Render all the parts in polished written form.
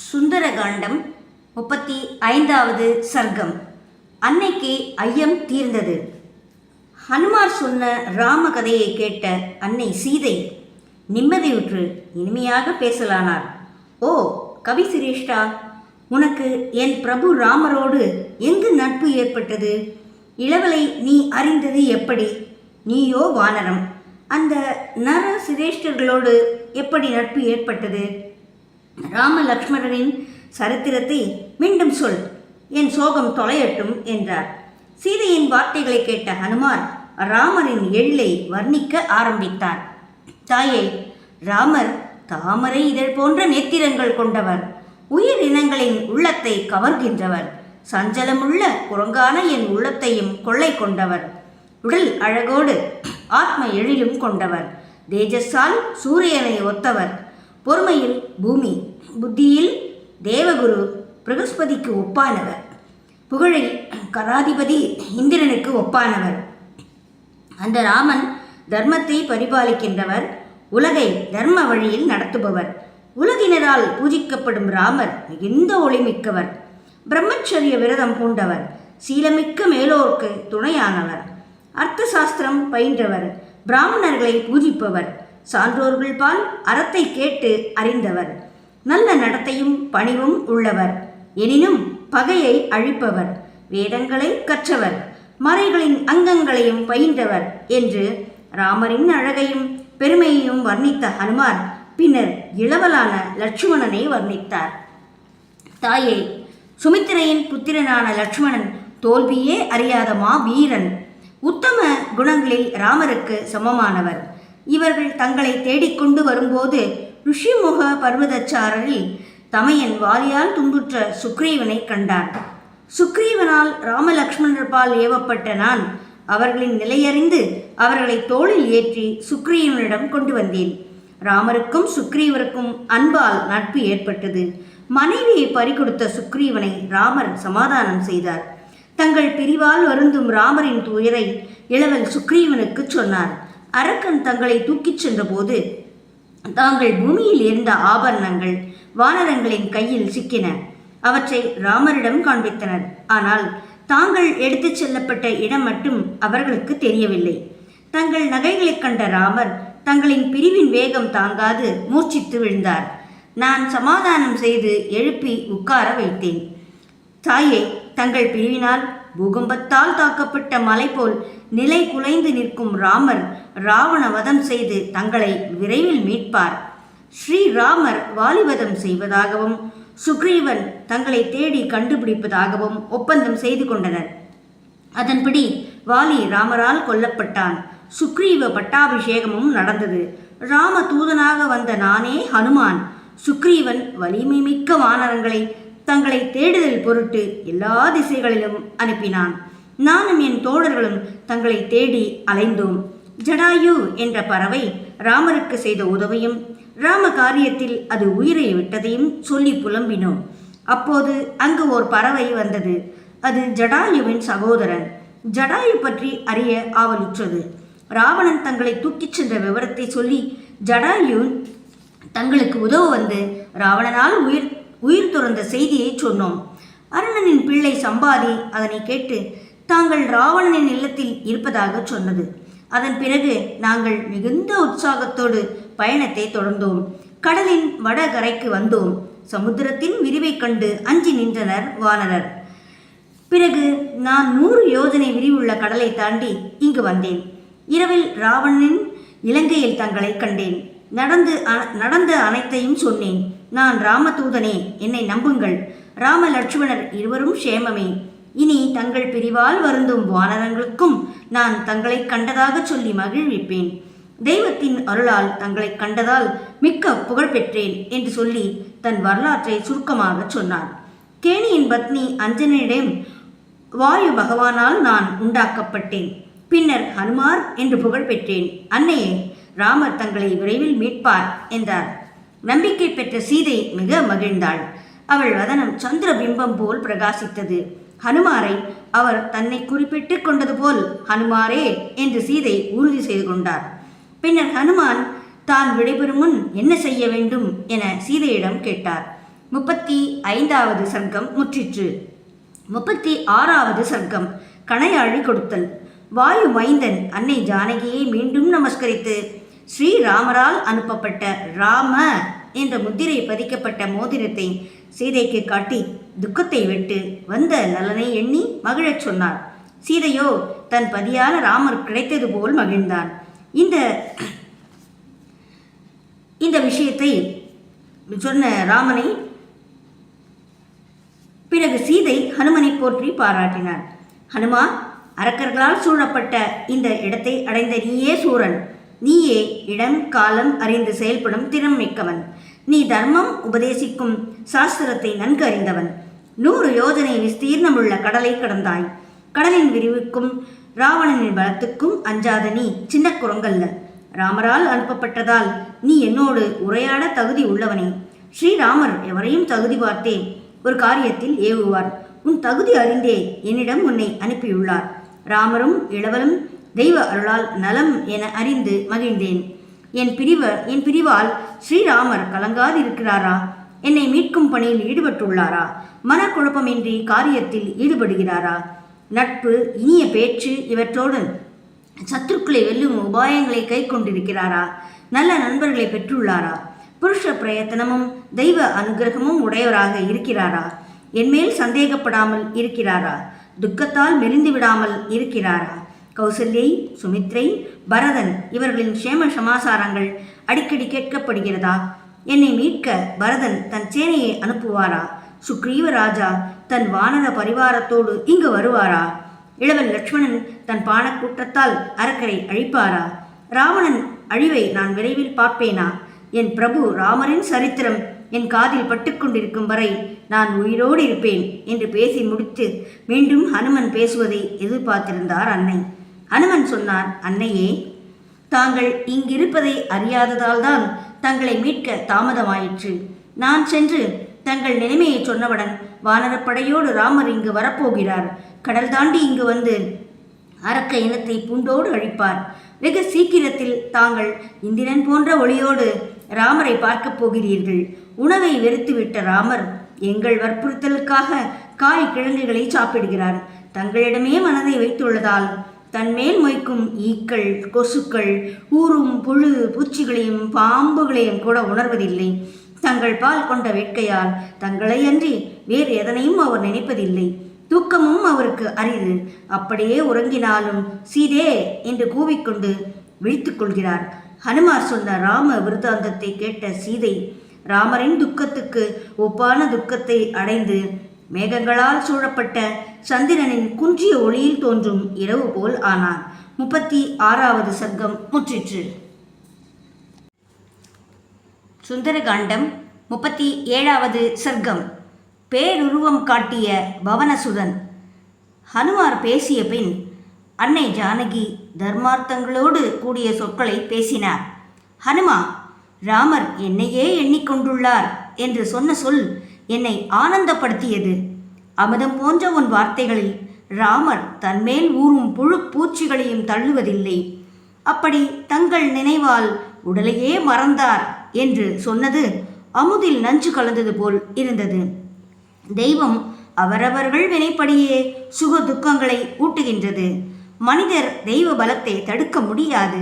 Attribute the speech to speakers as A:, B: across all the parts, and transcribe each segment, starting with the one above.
A: சுந்தரகாண்டம் 35வது சர்க்கம். அன்னைக்கு ஐயம் தீர்ந்தது. ஹனுமார் சொன்ன ராம கதையை கேட்ட அன்னை சீதை நிம்மதியுற்று இனிமையாக பேசலானார். ஓ கவி சிரேஷ்டா, உனக்கு என் பிரபு ராமரோடு எங்கு நட்பு ஏற்பட்டது? இளவலை நீ அறிந்தது எப்படி? நீயோ வானரம், அந்த நர சிரேஷ்டர்களோடு எப்படி நட்பு ஏற்பட்டது? ராம லக்ஷ்மணரின் சரித்திரத்தை மீண்டும் சொல், என் சோகம் தொலையட்டும் என்றார். சீதையின் வார்த்தைகளை கேட்ட ஹனுமார் ராமரின் எழிலை வர்ணிக்க ஆரம்பித்தார். தாயே, ராமர் தாமரை இதழ் போன்ற நேத்திரங்கள் கொண்டவர், உயிர் இனங்களின் உள்ளத்தை கவர்கின்றவர், சஞ்சலமுள்ள குரங்கான என் உள்ளத்தையும் கொள்ளை கொண்டவர், உடல் அழகோடு ஆத்ம எழிலும் கொண்டவர், தேஜஸால் சூரியனை ஒத்தவர், பொறுமையில் பூமி, புத்தியில் தேவகுரு பிரகஸ்பதிக்கு ஒப்பானவர், புகழில் கராதிபதி இந்திரனுக்கு ஒப்பானவர். அந்த ராமன் தர்மத்தை பரிபாலிக்கின்றவர், உலகை தர்ம வழியில் நடத்துபவர். உலகினரால் பூஜிக்கப்படும் ராமர் மிகுந்த ஒளிமிக்கவர், பிரம்மச்சரிய விரதம் பூண்டவர், சீலமிக்க மேலோர்க்கு துணையானவர், அர்த்த சாஸ்திரம் பயின்றவர், பிராமணர்களை பூஜிப்பவர், சான்றோர்கள் பால் அறத்தை கேட்டு அறிந்தவர், நல்ல நடத்தையும் பணிவும் உள்ளவர், எனினும் பகையை அழிப்பவர், வேதங்களை கற்றவர், மறைகளின் அங்கங்களையும் பயின்றவர் என்று ராமரின் அழகையும் பெருமையையும் வர்ணித்த ஹனுமார் பின்னர் இளவலான லட்சுமணனை வர்ணித்தார். தாயே, சுமித்திரையின் புத்திரனான லட்சுமணன் தோல்வியே அறியாத மா வீரன், உத்தம குணங்களில் ராமருக்கு சமமானவர். இவர்கள் தங்களை தேடிக்கொண்டு வரும்போது ருஷிமுக பர்வதச்சாரரில் தமையன் வாலியால் துன்புற்ற சுக்ரீவனை கண்டார். சுக்ரீவனால் ராமலக்ஷ்மணர்பால் ஏவப்பட்ட நான் அவர்களின் நிலையறிந்து அவர்களை தோளில் ஏற்றி சுக்ரீவனிடம் கொண்டு வந்தேன். ராமருக்கும் சுக்ரீவருக்கும் அன்பால் நட்பு ஏற்பட்டது. மனைவியை பறிகொடுத்த சுக்ரீவனை ராமர் சமாதானம் செய்தார். தங்கள் பிரிவால் வருந்தும் ராமரின் துயரை இளவல் சுக்ரீவனுக்கு சொன்னார். அரக்கன் தங்களை தூக்கிச் சென்றபோது தாங்கள் பூமியில் இருந்த ஆபரணங்கள் வானரங்களின் கையில் சிக்கின. அவற்றை ராமரிடம் காண்பித்தனர். ஆனால் தாங்கள் எடுத்துச் செல்லப்பட்ட இடம் மட்டும் அவர்களுக்கு தெரியவில்லை. தங்கள் நகைகளைக் கண்ட ராமர் தங்களின் பிரிவின் வேகம் தாங்காது மூர்ச்சித்து விழுந்தார். நான் சமாதானம் செய்து எழுப்பி உட்கார வைத்தேன். தாயே, தங்கள் பிரிவினால் பூகம்பத்தால் தாக்கப்பட்ட மலை போல் நிலை குலைந்து நிற்கும் ராமர் ராவண வதம் செய்து தங்களை விரைவில் மீட்பார். ஸ்ரீராமர் வாலிவதம் செய்வதாகவும் சுக்ரீவன் தங்களை தேடி கண்டுபிடிப்பதாகவும் ஒப்பந்தம் செய்து கொண்டனர். அதன்படி வாலி ராமரால் கொல்லப்பட்டான். சுக்ரீவ பட்டாபிஷேகமும் நடந்தது. ராம தூதனாக வந்த நானே ஹனுமான் சுக்ரீவன் வலிமை மிக்க வானரங்களை தங்களை தேடுதல் பொருட்டு எல்லா திசைகளிலும் அனுப்பினான். நானும் என் தோழர்களும் தங்களை தேடி அலைந்தோம். ஜடாயு என்ற பறவை ராமருக்கு செய்த உதவியும் ராம காரியத்தில் அது உயிரை விட்டதையும் சொல்லி புலம்பினோம். அப்போது அங்கு ஓர் பறவை வந்தது. அது ஜடாயுவின் சகோதரன். ஜடாயு பற்றி அறிய ஆவலுற்றது. ராவணன் தங்களை தூக்கிச் சென்ற விவரத்தை சொல்லி ஜடாயு தங்களுக்கு உதவ வந்து ராவணனால் உயிர் துறந்த செய்தியை சொன்னோம். அருணனின் பிள்ளை சம்பாதி அதனை கேட்டு தாங்கள் ராவணனின் இல்லத்தில் இருப்பதாக சொன்னது. அதன் பிறகு நாங்கள் மிகுந்த உற்சாகத்தோடு பயணத்தை தொடர்ந்தோம். கடலின் வடகரைக்கு வந்தோம். சமுத்திரத்தின் விரிவை கண்டு அஞ்சி நின்றனர் வானரர். பிறகு நான் 100 யோஜனை விரிவுள்ள கடலை தாண்டி இங்கு வந்தேன். இரவில் ராவணனின் இலங்கையில் தங்களை கண்டேன். நடந்த அனைத்தையும் சொன்னேன். நான் ராமதூதனே, என்னை நம்புங்கள். ராம லட்சுமணர் இருவரும் க்ஷேமமே. இனி தங்கள் பிரிவால் வருந்தும் வானரங்களுக்கும் நான் தங்களை கண்டதாக சொல்லி மகிழ்விப்பேன். தெய்வத்தின் அருளால் தங்களை கண்டதால் மிக்க புகழ் பெற்றேன் என்று சொல்லி தன் வரலாற்றை சுருக்கமாக சொன்னார். கேணியின் பத்னி அஞ்சனியிடம் வாயு பகவானால் நான் உண்டாக்கப்பட்டேன். பின்னர் ஹனுமார் என்று புகழ் பெற்றேன். அன்னையே, ராமர் தங்களை விரைவில் மீட்பார் என்றார். நம்பிக்கை பெற்ற சீதை மிக மகிழ்ந்தாள். அவள் வதனம் சந்திர பிம்பம் போல் பிரகாசித்தது. ஹனுமாரை அவர் தன்னை குறிப்பிட்டு கொண்டது போல் ஹனுமாரே என்று சீதை உறுதி செய்து கொண்டார். பின்னர் ஹனுமான் தான் விடைபெறும் முன் என்ன செய்ய வேண்டும் என சீதையிடம் கேட்டார். 35வது சர்க்கம் முற்றிற்று. 36வது சர்க்கம் கணையாழி கொடுத்தல். வாயு மைந்தன் அன்னை ஜானகியை மீண்டும் நமஸ்கரித்து ஸ்ரீராமரால் அனுப்பப்பட்ட ராம என்ற முத்திரை பதிக்கப்பட்ட மோதிரத்தை சீதைக்கு காட்டி துக்கத்தை விட்டு வந்த நலனை எண்ணி மகிழச் சொன்னார். சீதையோ தன் பதியான ராமர் கிடைத்தது போல் மகிழ்ந்தான். இந்த விஷயத்தை சொன்ன ராமனை பிறகு சீதை ஹனுமனை போற்றி பாராட்டினார். ஹனுமா, அரக்கர்களால் சூழப்பட்ட இந்த இடத்தை அடைந்த நீயே சூரன். நீயே இடம் காலம் அறிந்து செயல்படும் திறம் மிக்கவன். நீ தர்மம் உபதேசிக்கும் சாஸ்திரத்தை நன்கு அறிந்தவன். 100 யோஜனை விஸ்தீர்ணமுள்ள கடலை கடந்தாய். கடலின் விரிவுக்கும் ராவணனின் பலத்துக்கும் அஞ்சாத நீ சின்ன குரங்கல்ல. ராமரால் அனுப்பப்பட்டதால் நீ என்னோடு உரையாட தகுதி உள்ளவனே. ஸ்ரீராமர் எவரையும் தகுதி பார்த்தே ஒரு காரியத்தில் ஏவுவார். உன் தகுதி அறிந்தே என்னிடம் உன்னை அனுப்பியுள்ளார். ராமரும் இளவலும் தெய்வ அருளால் நலம் என அறிந்து மகிழ்ந்தேன். என் பிரிவால் ஸ்ரீராமர் கலங்காதிருக்கிறாரா? என்னை மீட்கும் பணியில் ஈடுபட்டுள்ளாரா? மனக்குழப்பமின்றி காரியத்தில் ஈடுபடுகிறாரா? நட்பு, இனிய பேச்சு இவற்றோடு சத்துருக்களை வெல்லும் உபாயங்களை கை கொண்டிருக்கிறாரா? நல்ல நண்பர்களை பெற்றுள்ளாரா? புருஷ பிரயத்தனமும் தெய்வ அனுகிரகமும் உடையவராக இருக்கிறாரா? என்மேல் சந்தேகப்படாமல் இருக்கிறாரா? துக்கத்தால் மெலிந்து விடாமல் இருக்கிறாரா? கௌசல்யை, சுமித்ரை, பரதன் இவர்களின் க்ஷேம சமாசாரங்கள் அடிக்கடி கேட்கப்படுகிறதா? என்னை மீட்க பரதன் தன் சேனையை அனுப்புவாரா? சுக்ரீவ ராஜா தன் வானர பரிவாரத்தோடு இங்கு வருவாரா? இளவல் லட்சுமணன் தன் பானக்கூட்டத்தால் அரக்கரை அழிப்பாரா? ராவணன் அழிவை நான் விரைவில் பார்ப்பேனா? என் பிரபு ராமரின் சரித்திரம் என் காதில் பட்டுக்கொண்டிருக்கும் வரை நான் உயிரோடு இருப்பேன் என்று பேசி முடித்து மீண்டும் ஹனுமன் பேசுவதை எதிர்பார்த்திருந்தார் அன்னை. ஹனுமன் சொன்னார், அன்னையே, தாங்கள் இங்கிருப்பதை அறியாததால் தான் தங்களை மீட்க தாமதமாயிற்று. நான் சென்று தங்கள் நிலைமையை சொன்னவுடன் வானரப்படையோடு ராமர் இங்கு வரப்போகிறார். கடல் தாண்டி இங்கு வந்து அரக்க இனத்தை பூண்டோடு அழிப்பார். வெகு சீக்கிரத்தில் தாங்கள் இந்திரன் போன்ற ஒளியோடு ராமரை பார்க்கப் போகிறீர்கள். உணவை வெறுத்துவிட்ட ராமர் எங்கள் வற்புறுத்தலுக்காக காய் கிழங்குகளை சாப்பிடுகிறார். தங்களிடமே மனதை வைத்துள்ளதால் தன்மேல் மொய்க்கும் ஈக்கள், கொசுக்கள், ஊரும் புழு பூச்சிகளையும் பாம்புகளையும் கூட உணர்வதில்லை. தங்கள் பால் கொண்ட வேட்கையால் தங்களை அன்றி வேறு எதனையும் அவர் நினைப்பதில்லை. தூக்கமும் அவருக்கு அரிது. அப்படியே உறங்கினாலும் சீதே என்று கூவிக்கொண்டு விழித்துக் கொள்கிறார். ஹனுமார் சொன்ன ராம விருத்தாந்தத்தை கேட்ட சீதை ராமரின் துக்கத்துக்கு ஒப்பான துக்கத்தை அடைந்து மேகங்களால் சூழப்பட்ட சந்திரனின் குன்றிய ஒளியில் தோன்றும் இரவு போல் ஆனார். 36வது சர்க்கம் முற்றிற்று. சுந்தரகாண்டம் 37வது சர்க்கம். பேருருவம் காட்டிய பவனசுதன். ஹனுமார் பேசிய பின் அன்னை ஜானகி தர்மார்த்தங்களோடு கூடிய சொற்களை பேசினார். ஹனுமா, ராமர் என்னையே எண்ணிக்கொண்டுள்ளார் என்று சொன்ன சொல் என்னை ஆனந்தப்படுத்தியது. அமுதம் போன்ற உன் வார்த்தைகளில் ராமர் தன்மேல் ஊறும் புழு பூச்சிகளையும் தள்ளுவதில்லை. அப்படி தங்கள் நினைவால் உடலையே மறந்தார் என்று சொன்னது அமுதில் நஞ்சு கலந்தது போல் இருந்தது. தெய்வம் அவரவர்கள் வினைப்படியே சுக துக்கங்களை ஊட்டுகின்றது. மனிதர் தெய்வ பலத்தை தடுக்க முடியாது.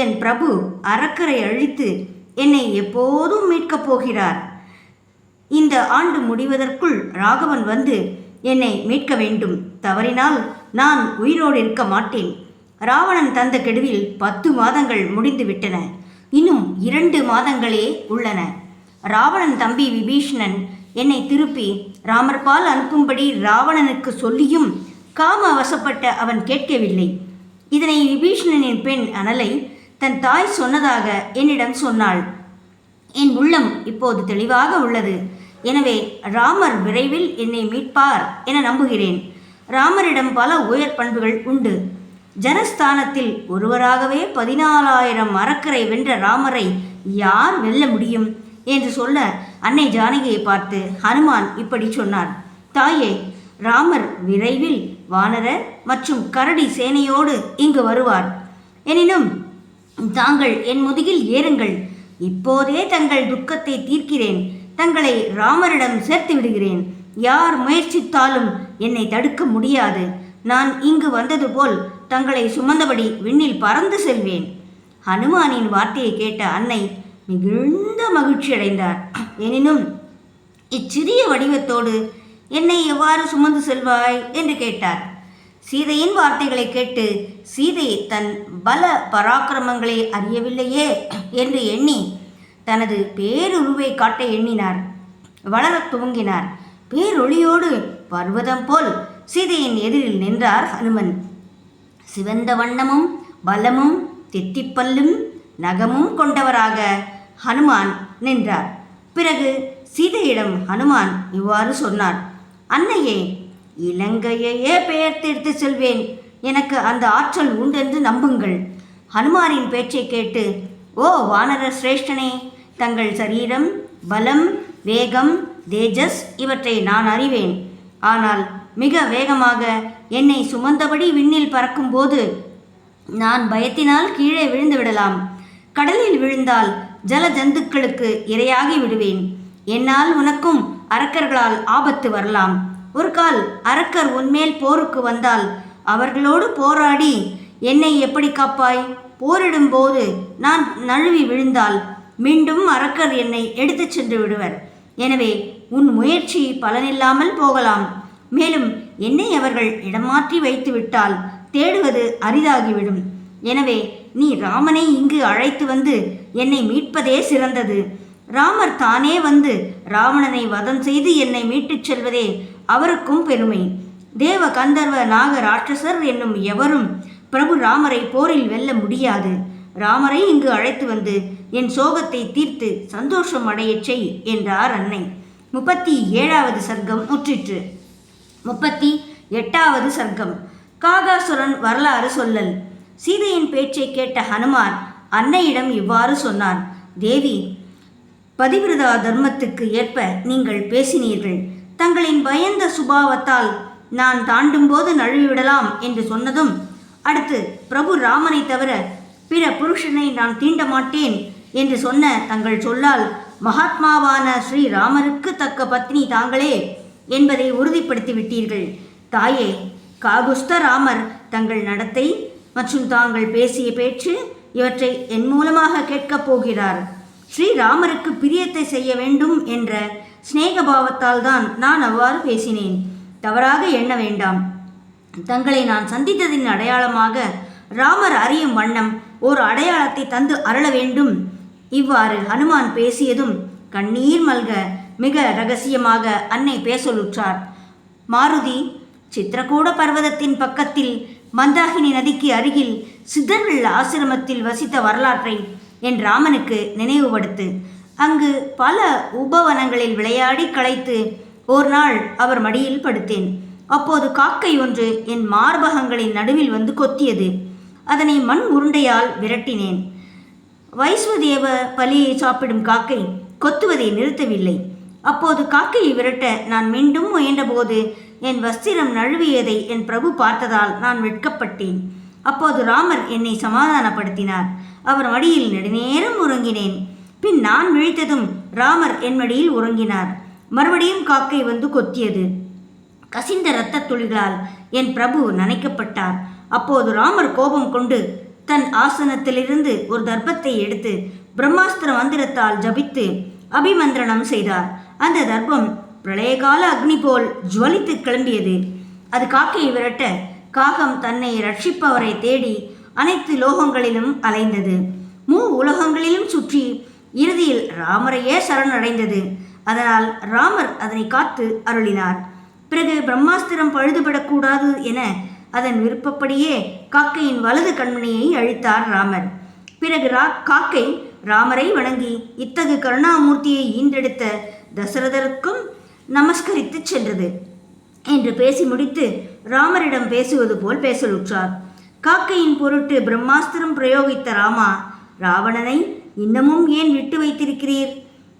A: என் பிரபு அரக்கரை அழித்து என்னை எப்போதும் மீட்கப் போகிறார். இந்த ஆண்டு முடிவதற்குள் ராகவன் வந்து என்னை மீட்க வேண்டும். தவறினால் நான் உயிரோடு இருக்க மாட்டேன். ராவணன் தந்த கெடுவில் 10 மாதங்கள் முடிந்து விட்டன. இன்னும் 2 மாதங்களே உள்ளன. ராவணன் தம்பி விபீஷணன் என்னை திருப்பி ராமர்பால் அனுப்பும்படி ராவணனுக்கு சொல்லியும் காம வசப்பட்ட அவன் கேட்கவில்லை. இதனை விபீஷணனின் பெண் அனலை தன் தாய் சொன்னதாக என்னிடம் சொன்னாள். என் உள்ளம் இப்போது தெளிவாக உள்ளது. எனவே ராமர் விரைவில் என்னை மீட்பார் என நம்புகிறேன். ராமரிடம் பல உயர் பண்புகள் உண்டு. ஜனஸ்தானத்தில் ஒருவராகவே 14,000 அரக்கரை வென்ற ராமரை யார் வெல்ல முடியும் என்று சொல்ல அன்னை ஜானகியை பார்த்து ஹனுமான் இப்படி சொன்னார். தாயே, ராமர் விரைவில் வானர மற்றும் கரடி சேனையோடு இங்கு வருவார். எனினும் தாங்கள் என் முதுகில் ஏறுங்கள். இப்போதே தங்கள் துக்கத்தை தீர்க்கிறேன். தங்களை ராமரிடம் சேர்த்து விடுகிறேன். யார் முயற்சித்தாலும் என்னை தடுக்க முடியாது. நான் இங்கு வந்தது போல் தங்களை சுமந்தபடி விண்ணில் பறந்து செல்வேன். ஹனுமானின் வார்த்தையை கேட்ட அன்னை மிகுந்த மகிழ்ச்சி அடைந்தார். எனினும் இச்சிறிய வடிவத்தோடு என்னை எவ்வாறு சுமந்து செல்வாய் என்று கேட்டார். சீதையின் வார்த்தைகளை கேட்டு சீதை தன் பல பராக்கிரமங்களை அறியவில்லையே என்று எண்ணி தனது பேருருவை காட்ட எண்ணினார். வளரத் துவங்கினார். பேரொளியோடு பர்வதம் போல் சீதையின் எதிரில் நின்றார் ஹனுமன். சிவந்த வண்ணமும் பலமும் தித்திப்பல்லும் நகமும் கொண்டவராக ஹனுமான் நின்றார். பிறகு சீதையிடம் ஹனுமான் இவ்வாறு சொன்னார். அன்னையே, இலங்கையையே பெயர்த்தெடுத்து செல்வேன். எனக்கு அந்த ஆற்றல் உண்டென்று நம்புங்கள். ஹனுமானின் பேச்சை கேட்டு, ஓ வானர சிரேஷ்டனே, தங்கள் சரீரம், பலம், வேகம், தேஜஸ் இவற்றை நான் அறிவேன். ஆனால் மிக வேகமாக என்னை சுமந்தபடி விண்ணில் பறக்கும்போது நான் பயத்தினால் கீழே விழுந்து விடலாம். கடலில் விழுந்தால் ஜல ஜந்துக்களுக்கு இரையாகி விடுவேன். என்னால் உனக்கும் அரக்கர்களால் ஆபத்து வரலாம். ஒரு கால் அரக்கர் உன்மேல் போருக்கு வந்தால் அவர்களோடு போராடி என்னை எப்படி காப்பாய்? போரிடும்போது நான் நழுவி விழுந்தால் மீண்டும் அரக்கர் என்னை எடுத்துச் சென்று விடுவர். எனவே உன் முயற்சி பலனில்லாமல் போகலாம். மேலும் என்னை அவர்கள் இடமாற்றி வைத்து விட்டால் தேடுவது அரிதாகிவிடும். எனவே நீ ராமனை இங்கு அழைத்து வந்து என்னை மீட்பதே சிறந்தது. ராமர் தானே வந்து ராவணனை வதம் செய்து என்னை மீட்டுச் செல்வதே அவருக்கும் பெருமை. தேவ கந்தர்வ நாக ராட்சசர் என்னும் எவரும் பிரபு ராமரை போரில் வெல்ல முடியாது. ராமரை இங்கு அழைத்து வந்து என் சோகத்தை தீர்த்து சந்தோஷம் அடையச் செய் என்றார் அன்னை. 37வது சர்க்கம் முற்றிற்று. 38வது சர்க்கம். காகாசுரன் வரலாறு சொல்லல். சீதையின் பேச்சை கேட்ட ஹனுமான் அன்னையிடம் இவ்வாறு சொன்னார். தேவி, பதிவிரதா தர்மத்துக்கு ஏற்ப நீங்கள் பேசினீர்கள். தங்களின் பயந்த சுபாவத்தால் நான் தாண்டும்போது நழுவிவிடலாம் என்று சொன்னதும், அடுத்து பிரபு ராமனை தவிர பிற புருஷனை நான் தீண்ட மாட்டேன் என்று சொன்ன தங்கள் சொல்லால் மகாத்மாவான ஸ்ரீராமருக்கு தக்க பத்னி தாங்களே என்பதை உறுதிப்படுத்தி விட்டீர்கள். தாயே, காகுஸ்த ராமர் தங்கள் நடத்தை மற்றும் தாங்கள் பேசிய பேச்சு இவற்றை என் மூலமாக கேட்கப் போகிறார். ஸ்ரீராமருக்கு பிரியத்தை செய்ய வேண்டும் என்ற சிநேகபாவத்தால் தான் நான் அவ்வாறு பேசினேன். தவறாக எண்ண வேண்டாம். தங்களை நான் சந்தித்ததின் அடையாளமாக ராமர் அறியும் வண்ணம் ஒரு அடையாளத்தை தந்து அருள வேண்டும். இவ்வாறு ஹனுமான் பேசியதும் கண்ணீர் மல்க மிக இரகசியமாக அன்னை பேசலுற்றார். மாருதி, சித்திரகூட பர்வதத்தின் பக்கத்தில் மந்தாகினி நதிக்கு அருகில் சித்தர்கள் ஆசிரமத்தில் வசித்த வரலாற்றை என் ராமனுக்கு நினைவுபடுத்து. அங்கு பல உபவனங்களில் விளையாடி களைத்து ஒரு நாள் அவர் மடியில் படுத்தேன். அப்போது காக்கை ஒன்று என் மார்பகங்களின் நடுவில் வந்து கொத்தியது. அதனை மண் உருண்டையால் விரட்டினேன். வைஸ்வதேவ பலியை சாப்பிடும் காக்கை கொத்துவதை நிறுத்தவில்லை. அப்போது காக்கையை விரட்ட நான் மீண்டும் முயன்றபோது என் வஸ்திரம் நழுவியதை என் பிரபு பார்த்ததால் நான் வெட்கப்பட்டேன். அப்போது ராமர் என்னை சமாதானப்படுத்தினார். அவர் மடியில் நெடுநேரம் உறங்கினேன். பின் நான் விழித்ததும் ராமர் என் மடியில் உறங்கினார். மறுபடியும் காக்கை வந்து கொத்தியது. கசிந்த இரத்த துளிகளால் என் பிரபு நனைக்கப்பட்டார். அப்போது ராமர் கோபம் கொண்டு தன் ஆசனத்திலிருந்து ஒரு தர்ப்பத்தை எடுத்து பிரம்மாஸ்திர மந்திரத்தால் ஜபித்து அபிமந்திரணம் செய்தார். அந்த தர்ப்பம் பிரளயகால அக்னி போல் ஜுவலித்து கிளம்பியது. அது காக்கையை விரட்ட காகம் தன்னை ரட்சிப்பவரை தேடி அனைத்து லோகங்களிலும் அலைந்தது. உலகங்களிலும் சுற்றி இறுதியில் ராமரையே சரணடைந்தது. அதனால் ராமர் அதனை காத்து அருளினார். பிறகு பிரம்மாஸ்திரம் பழுதுபடக்கூடாது என அதன் விருப்பப்படியே காக்கையின் வலது கண்மணியை அழித்தார் ராமர். பிறகு காக்கை ராமரை வணங்கி இத்தகு கருணாமூர்த்தியை ஈண்டெடுத்த தசரதருக்கும் நமஸ்கரித்து சென்றது என்று பேசி முடித்து ராமரிடம் பேசுவது போல் பேசலுற்றார். காக்கையின் பொருட்டு பிரம்மாஸ்திரம் பிரயோகித்த ராமா, ராவணனை இன்னமும் ஏன் விட்டு வைத்திருக்கிறீர்?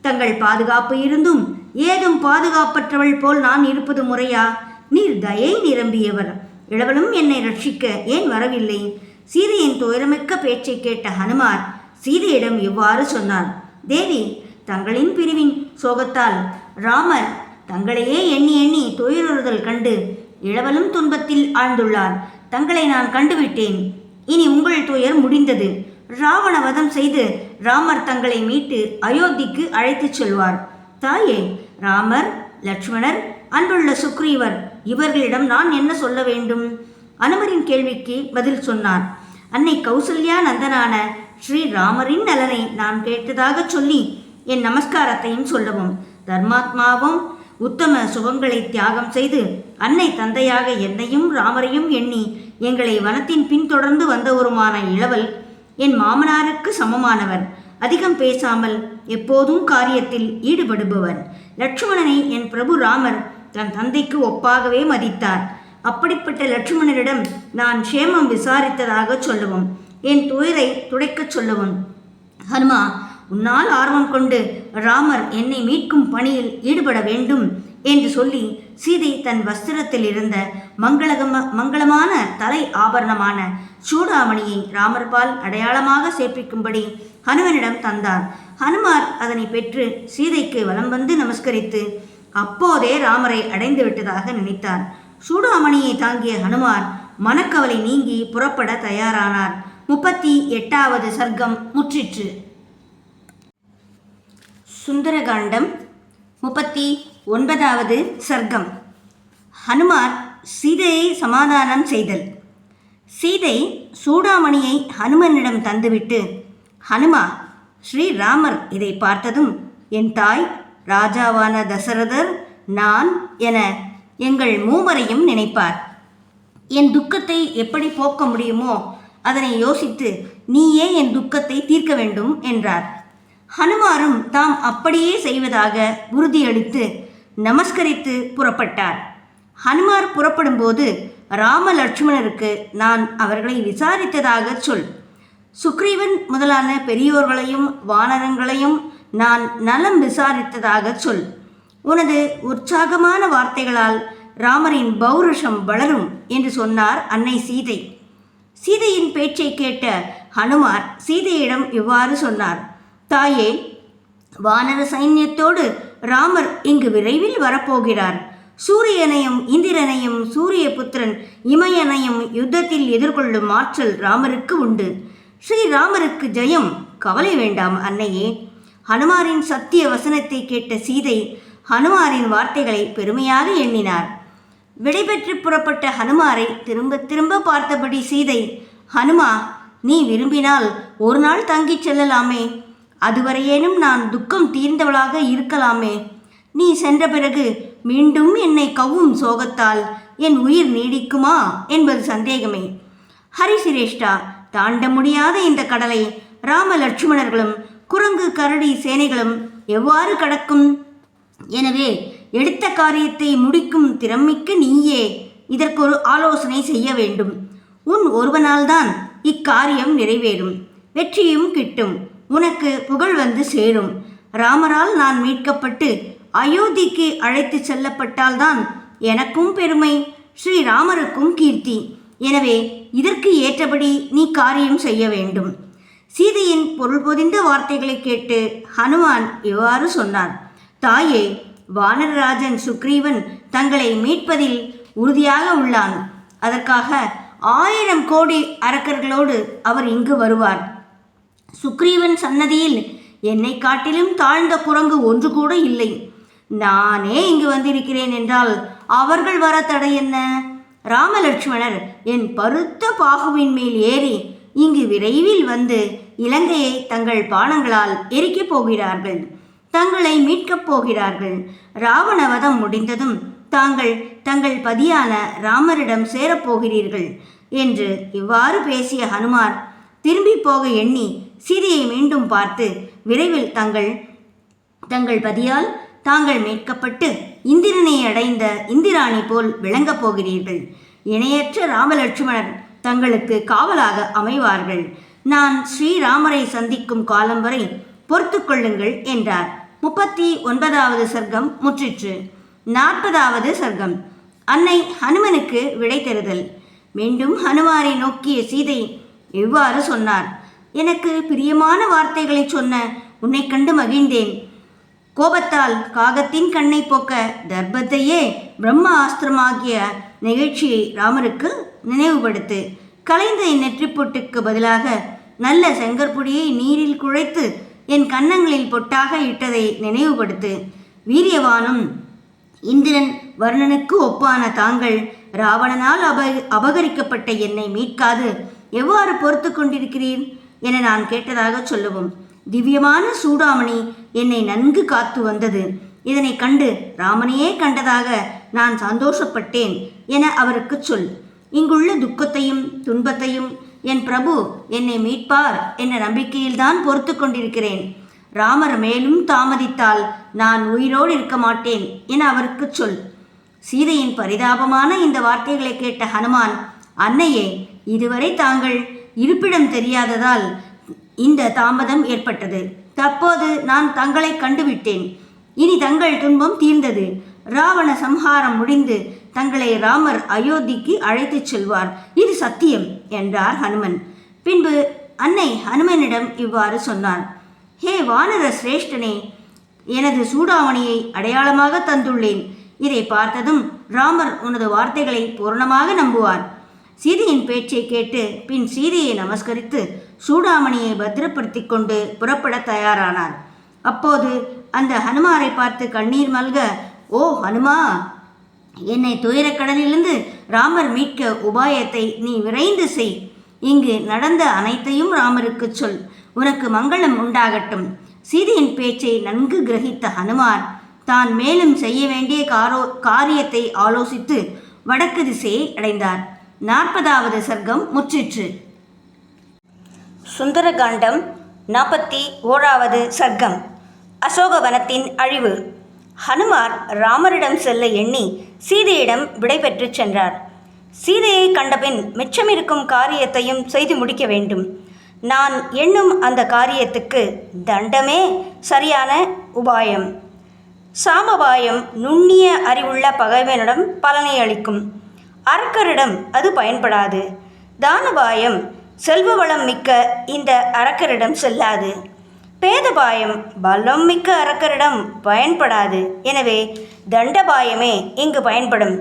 A: தங்கள் பாதுகாப்பு இருந்தும் ஏதும் பாதுகாப்பற்றவள் போல் நான் இருப்பது முறையா? நீர் தயை நிரம்பியவர். இளவலும் என்னை ரட்சிக்க ஏன் வரவில்லை? சீதையின் துயரமிக்க பேச்சை கேட்ட ஹனுமார் சீதையிடம் இவ்வாறு சொன்னார். தேவி, தங்களின் பிரிவின் சோகத்தால் ராமர் தங்களையே எண்ணி எண்ணி துயருறுதல் கண்டு இளவலும் துன்பத்தில் ஆழ்ந்துள்ளார். தங்களை நான் கண்டுவிட்டேன். இனி உங்கள் துயர் முடிந்தது. ராவண வதம் செய்து ராமர் தங்களை மீட்டு அயோத்திக்கு அழைத்துச் செல்வார். தாயே, ராமர், லட்சுமணர், அன்புள்ள சுக்ரீவர் இவர்களிடம் நான் என்ன சொல்ல வேண்டும்? அனுமரின் கேள்விக்கு பதில் சொன்னார். அன்னை கௌசல்யா நந்தனான ஸ்ரீராமரின் நலனை நான் கேட்டதாக சொல்லி என் நமஸ்காரத்தையும் சொல்லவும். தர்மாத்மாவும் உத்தம சுகங்களை தியாகம் செய்து அன்னை தந்தையாக என்னையும் ராமரையும் எண்ணி எங்களை வனத்தின் பின்தொடர்ந்து வந்தவருமான இளவல் என் மாமனாருக்கு சமமானவர். அதிகம் பேசாமல் எப்போதும் காரியத்தில் ஈடுபடுபவர். லட்சுமணனை என் பிரபு ராமர் தன் தந்தைக்கு ஒப்பாகவே மதித்தார். அப்படிப்பட்ட லட்சுமணரிடம் நான் க்ஷேமம் விசாரித்ததாக சொல்லவும், என் துயரை துடைக்கச் சொல்லவும். ஹனுமா, உன்னால் ஆர்வம் கொண்டு ராமர் என்னை மீட்கும் பணியில் ஈடுபட வேண்டும் என்று சொல்லி சீதை தன் வஸ்திரத்தில் இருந்த மங்களமான தலை ஆபரணமான சூடாமணியை ராமர்பால் அடையாளமாக சேர்ப்பிக்கும்படி ஹனுமனிடம் தந்தார். ஹனுமார் அதனை பெற்று சீதைக்கு வலம் வந்து நமஸ்கரித்து அப்போதே ராமரை அடைந்து விட்டதாக நினைத்தார். சூடாமணியை தாங்கிய ஹனுமார் மனக்கவலை நீங்கி புறப்பட தயாரானார். 38வது சர்க்கம் முற்றிற்று. சுந்தரகாண்டம் 39வது சர்க்கம். ஹனுமார் சீதையை சமாதானம் செய்தல். சீதை சூடாமணியை ஹனுமனிடம் தந்துவிட்டு, ஹனுமா, ஸ்ரீராமர் இதை பார்த்ததும் என் தாய், ராஜாவான தசரதர், நான் என எங்கள் மூவரையும் நினைப்பார். என் துக்கத்தை எப்படி போக்க முடியுமோ அதனை யோசித்து நீயே என் துக்கத்தை தீர்க்க வேண்டும் என்றார். ஹனுமாரும் தாம் அப்படியே செய்வதாக உறுதியளித்து நமஸ்கரித்து புறப்பட்டார். ஹனுமார் புறப்படும்போது ராம லட்சுமணருக்கு நான் அவர்களை விசாரித்ததாக சொல். சுக்ரீவன் முதலான பெரியோர்களையும் வானரங்களையும் நான் நலம் விசாரித்ததாக சொல். உனது உற்சாகமான வார்த்தைகளால் ராமரின் பௌருஷம் வளரும் என்று சொன்னார் அன்னை சீதை. சீதையின் பேச்சை கேட்ட ஹனுமார் சீதையிடம் இவ்வாறு சொன்னார். தாயே, வானர சைன்யத்தோடு ராமர் இங்கு விரைவில் வரப்போகிறார். சூரியனையும் இந்திரனையும் சூரிய புத்திரன் இமயனையும் யுத்தத்தில் எதிர்கொள்ளும் ஆற்றல் ராமருக்கு உண்டு. ஸ்ரீராமருக்கு ஜெயம். கவலை வேண்டாம் அன்னையே. ஹனுமாரின் சத்திய வசனத்தை கேட்ட சீதை ஹனுமாரின் வார்த்தைகளை பெருமையாக எண்ணினார். விடைபெற்று புறப்பட்ட ஹனுமாரை திரும்ப திரும்ப பார்த்தபடி சீதை, ஹனுமா, நீ விரும்பினால் ஒரு நாள் தங்கிச் செல்லலாமே. அதுவரையேனும் நான் துக்கம் தீர்ந்தவளாக இருக்கலாமே. நீ சென்ற பிறகு மீண்டும் என்னை கவ்வும் சோகத்தால் என் உயிர் நீடிக்குமா என்பது சந்தேகமே. ஹரிசிரேஷ்டா, தாண்ட முடியாத இந்த கடலை ராம லட்சுமணர்களும் குரங்கு கரடி சேனைகளும் எவ்வாறு கடக்கும்? எனவே எடுத்த காரியத்தை முடிக்கும் திறமிக்க நீயே இதற்கொரு ஆலோசனை செய்ய வேண்டும். உன் ஒருவனால்தான் இக்காரியம் நிறைவேறும். வெற்றியும் கிட்டும். உனக்கு புகழ் வந்து சேரும். ராமரால் நான் மீட்கப்பட்டு அயோத்திக்கு அழைத்து செல்லப்பட்டால்தான் எனக்கும் பெருமை, ஸ்ரீராமருக்கும் கீர்த்தி. எனவே இதற்கு ஏற்றபடி நீ காரியம் செய்ய வேண்டும். சீதையின் பொருள் பொதிந்த வார்த்தைகளை கேட்டு ஹனுமான் இவ்வாறு சொன்னார். தாயே, வானரராஜன் சுக்ரீவன் தங்களை மீட்பதில் உறுதியாக உள்ளான். அதற்காக 1000 கோடி அரக்கர்களோடு அவர் இங்கு வருவார். சுக்ரீவன் சன்னதியில் என்னை காட்டிலும் தாழ்ந்த குரங்கு ஒன்று கூட இல்லை. நானே இங்கு வந்திருக்கிறேன் என்றால் அவர்கள் வர தடை என்ன? ராமலட்சுமணர் என் பருத்த பாகுவின் மேல் ஏறி இங்கு விரைவில் வந்து இலங்கையை தங்கள் பாணங்களால் எரிக்கப் போகிறார்கள். தங்களை மீட்கப் போகிறார்கள். ராவணவதம் முடிந்ததும் தாங்கள் தங்கள் பதியான ராமரிடம் சேரப்போகிறீர்கள் என்று இவ்வாறு பேசிய ஹனுமார் திரும்பி போக எண்ணி சீதையை மீண்டும் பார்த்து, விரைவில் தங்கள் பதியால் தாங்கள் மீட்கப்பட்டு இந்திரனை அடைந்த இந்திராணி போல் விளங்கப் போகிறீர்கள். இணையற்ற ராமலட்சுமணர் தங்களுக்கு காவலாக அமைவார்கள். நான் ஸ்ரீராமரை சந்திக்கும் காலம் வரை பொறுத்து கொள்ளுங்கள் என்றார். 39வது சர்க்கம் முற்றிற்று. 40வது சர்க்கம். அன்னை ஹனுமனுக்கு விடை தருதல். மீண்டும் ஹனுமாரை நோக்கிய சீதை இவ்வாறு சொன்னார். எனக்கு பிரியமான வார்த்தைகளை சொன்ன உன்னை கண்டு மகிழ்ந்தேன். கோபத்தால் காகத்தின் கண்ணை போக்க தர்பத்தையே பிரம்ம ஆஸ்திரமாகிய நிகழ்ச்சியை ராமருக்கு நினைவுபடுத்து. கலைந்த என் நெற்றிப்பொட்டுக்கு பதிலாக நல்ல செங்கற்பொடியை நீரில் குழைத்து என் கன்னங்களில் பொட்டாக இட்டதை நினைவுபடுத்து. வீரியவானும் இந்திரன் வர்ணனுக்கு ஒப்பான தாங்கள் ராவணனால் அபகரிக்கப்பட்ட என்னை மீட்காது எவ்வாறு பொறுத்து கொண்டிருக்கிறீர் என நான் கேட்டதாக சொல்லவும். திவ்யமான சூடாமணி என்னை நன்கு காத்து வந்தது. இதனை கண்டு ராமனையே கண்டதாக நான் சந்தோஷப்பட்டேன் என அவருக்கு சொல். இங்குள்ள துக்கத்தையும் துன்பத்தையும் என் பிரபு என்னை மீட்பார் என்ற நம்பிக்கையில்தான் பொறுத்து கொண்டிருக்கிறேன். ராமர் மேலும் தாமதித்தால் நான் உயிரோடு இருக்க மாட்டேன் என அவருக்கு சொல். சீதையின் பரிதாபமான இந்த வார்த்தைகளை கேட்ட ஹனுமான், அன்னையே, இதுவரை தாங்கள் இருப்பிடம் தெரியாததால் இந்த தாமதம் ஏற்பட்டது. தற்போது நான் தங்களை கண்டுவிட்டேன். இனி தங்கள் துன்பம் தீர்ந்தது. ராவண சம்ஹாரம் முடிந்து தங்களை ராமர் அயோத்திக்கு அழைத்துச் செல்வார். இது சத்தியம் என்றார் ஹனுமன். பின்பு அன்னை ஹனுமனிடம் இவ்வாறு சொன்னார். ஹே வானர சிரேஷ்டனே, எனது சூடாமணியை அடையாளமாக தந்துள்ளேன். இதை பார்த்ததும் ராமர் உனது வார்த்தைகளை பூரணமாக நம்புவார். சீதையின் பேச்சை கேட்டு பின் சீதையை நமஸ்கரித்து சூடாமணியை பத்திரப்படுத்தி கொண்டு புறப்பட தயாரானார். அப்போது அந்த ஹனுமாரை பார்த்து கண்ணீர் மல்க, ஓ ஹனுமா, என்னை துயரக்கடலிலிருந்து ராமர் மீட்க உபாயத்தை நீ விரைந்து செய். இங்கு நடந்த அனைத்தையும் ராமருக்கு சொல். உனக்கு மங்களம் உண்டாகட்டும். சீதையின் பேச்சை நன்கு கிரகித்த ஹனுமார் தான் மேலும் செய்ய வேண்டிய காரியத்தை ஆலோசித்து வடக்கு திசையை அடைந்தார். 40வது சர்க்கம் முற்றிற்று. சுந்தரகாண்டம் 41வது சர்க்கம். அசோகவனத்தின் அழிவு. ஹனுமார் ராமரிடம் செல்ல எண்ணி சீதையிடம் விடைபெற்று சென்றார். சீதையை கண்டபின் மிச்சமிருக்கும் காரியத்தையும் செய்து முடிக்க வேண்டும். நான் எண்ணும் அந்த காரியத்துக்கு தண்டமே சரியான உபாயம். சாமபாயம் நுண்ணிய அறிவுள்ள பகைவனிடம் பலனை அளிக்கும். அரக்கரிடம் அது பயன்படாது. தானபாயம் செல்வ வளம் மிக்க இந்த அரக்கரிடம் செல்லாது. பேதபாயம் பலம் மிக்க அரக்கரிடம் பயன்படாது. எனவே தண்டபாயமே இங்கு பயன்படும்.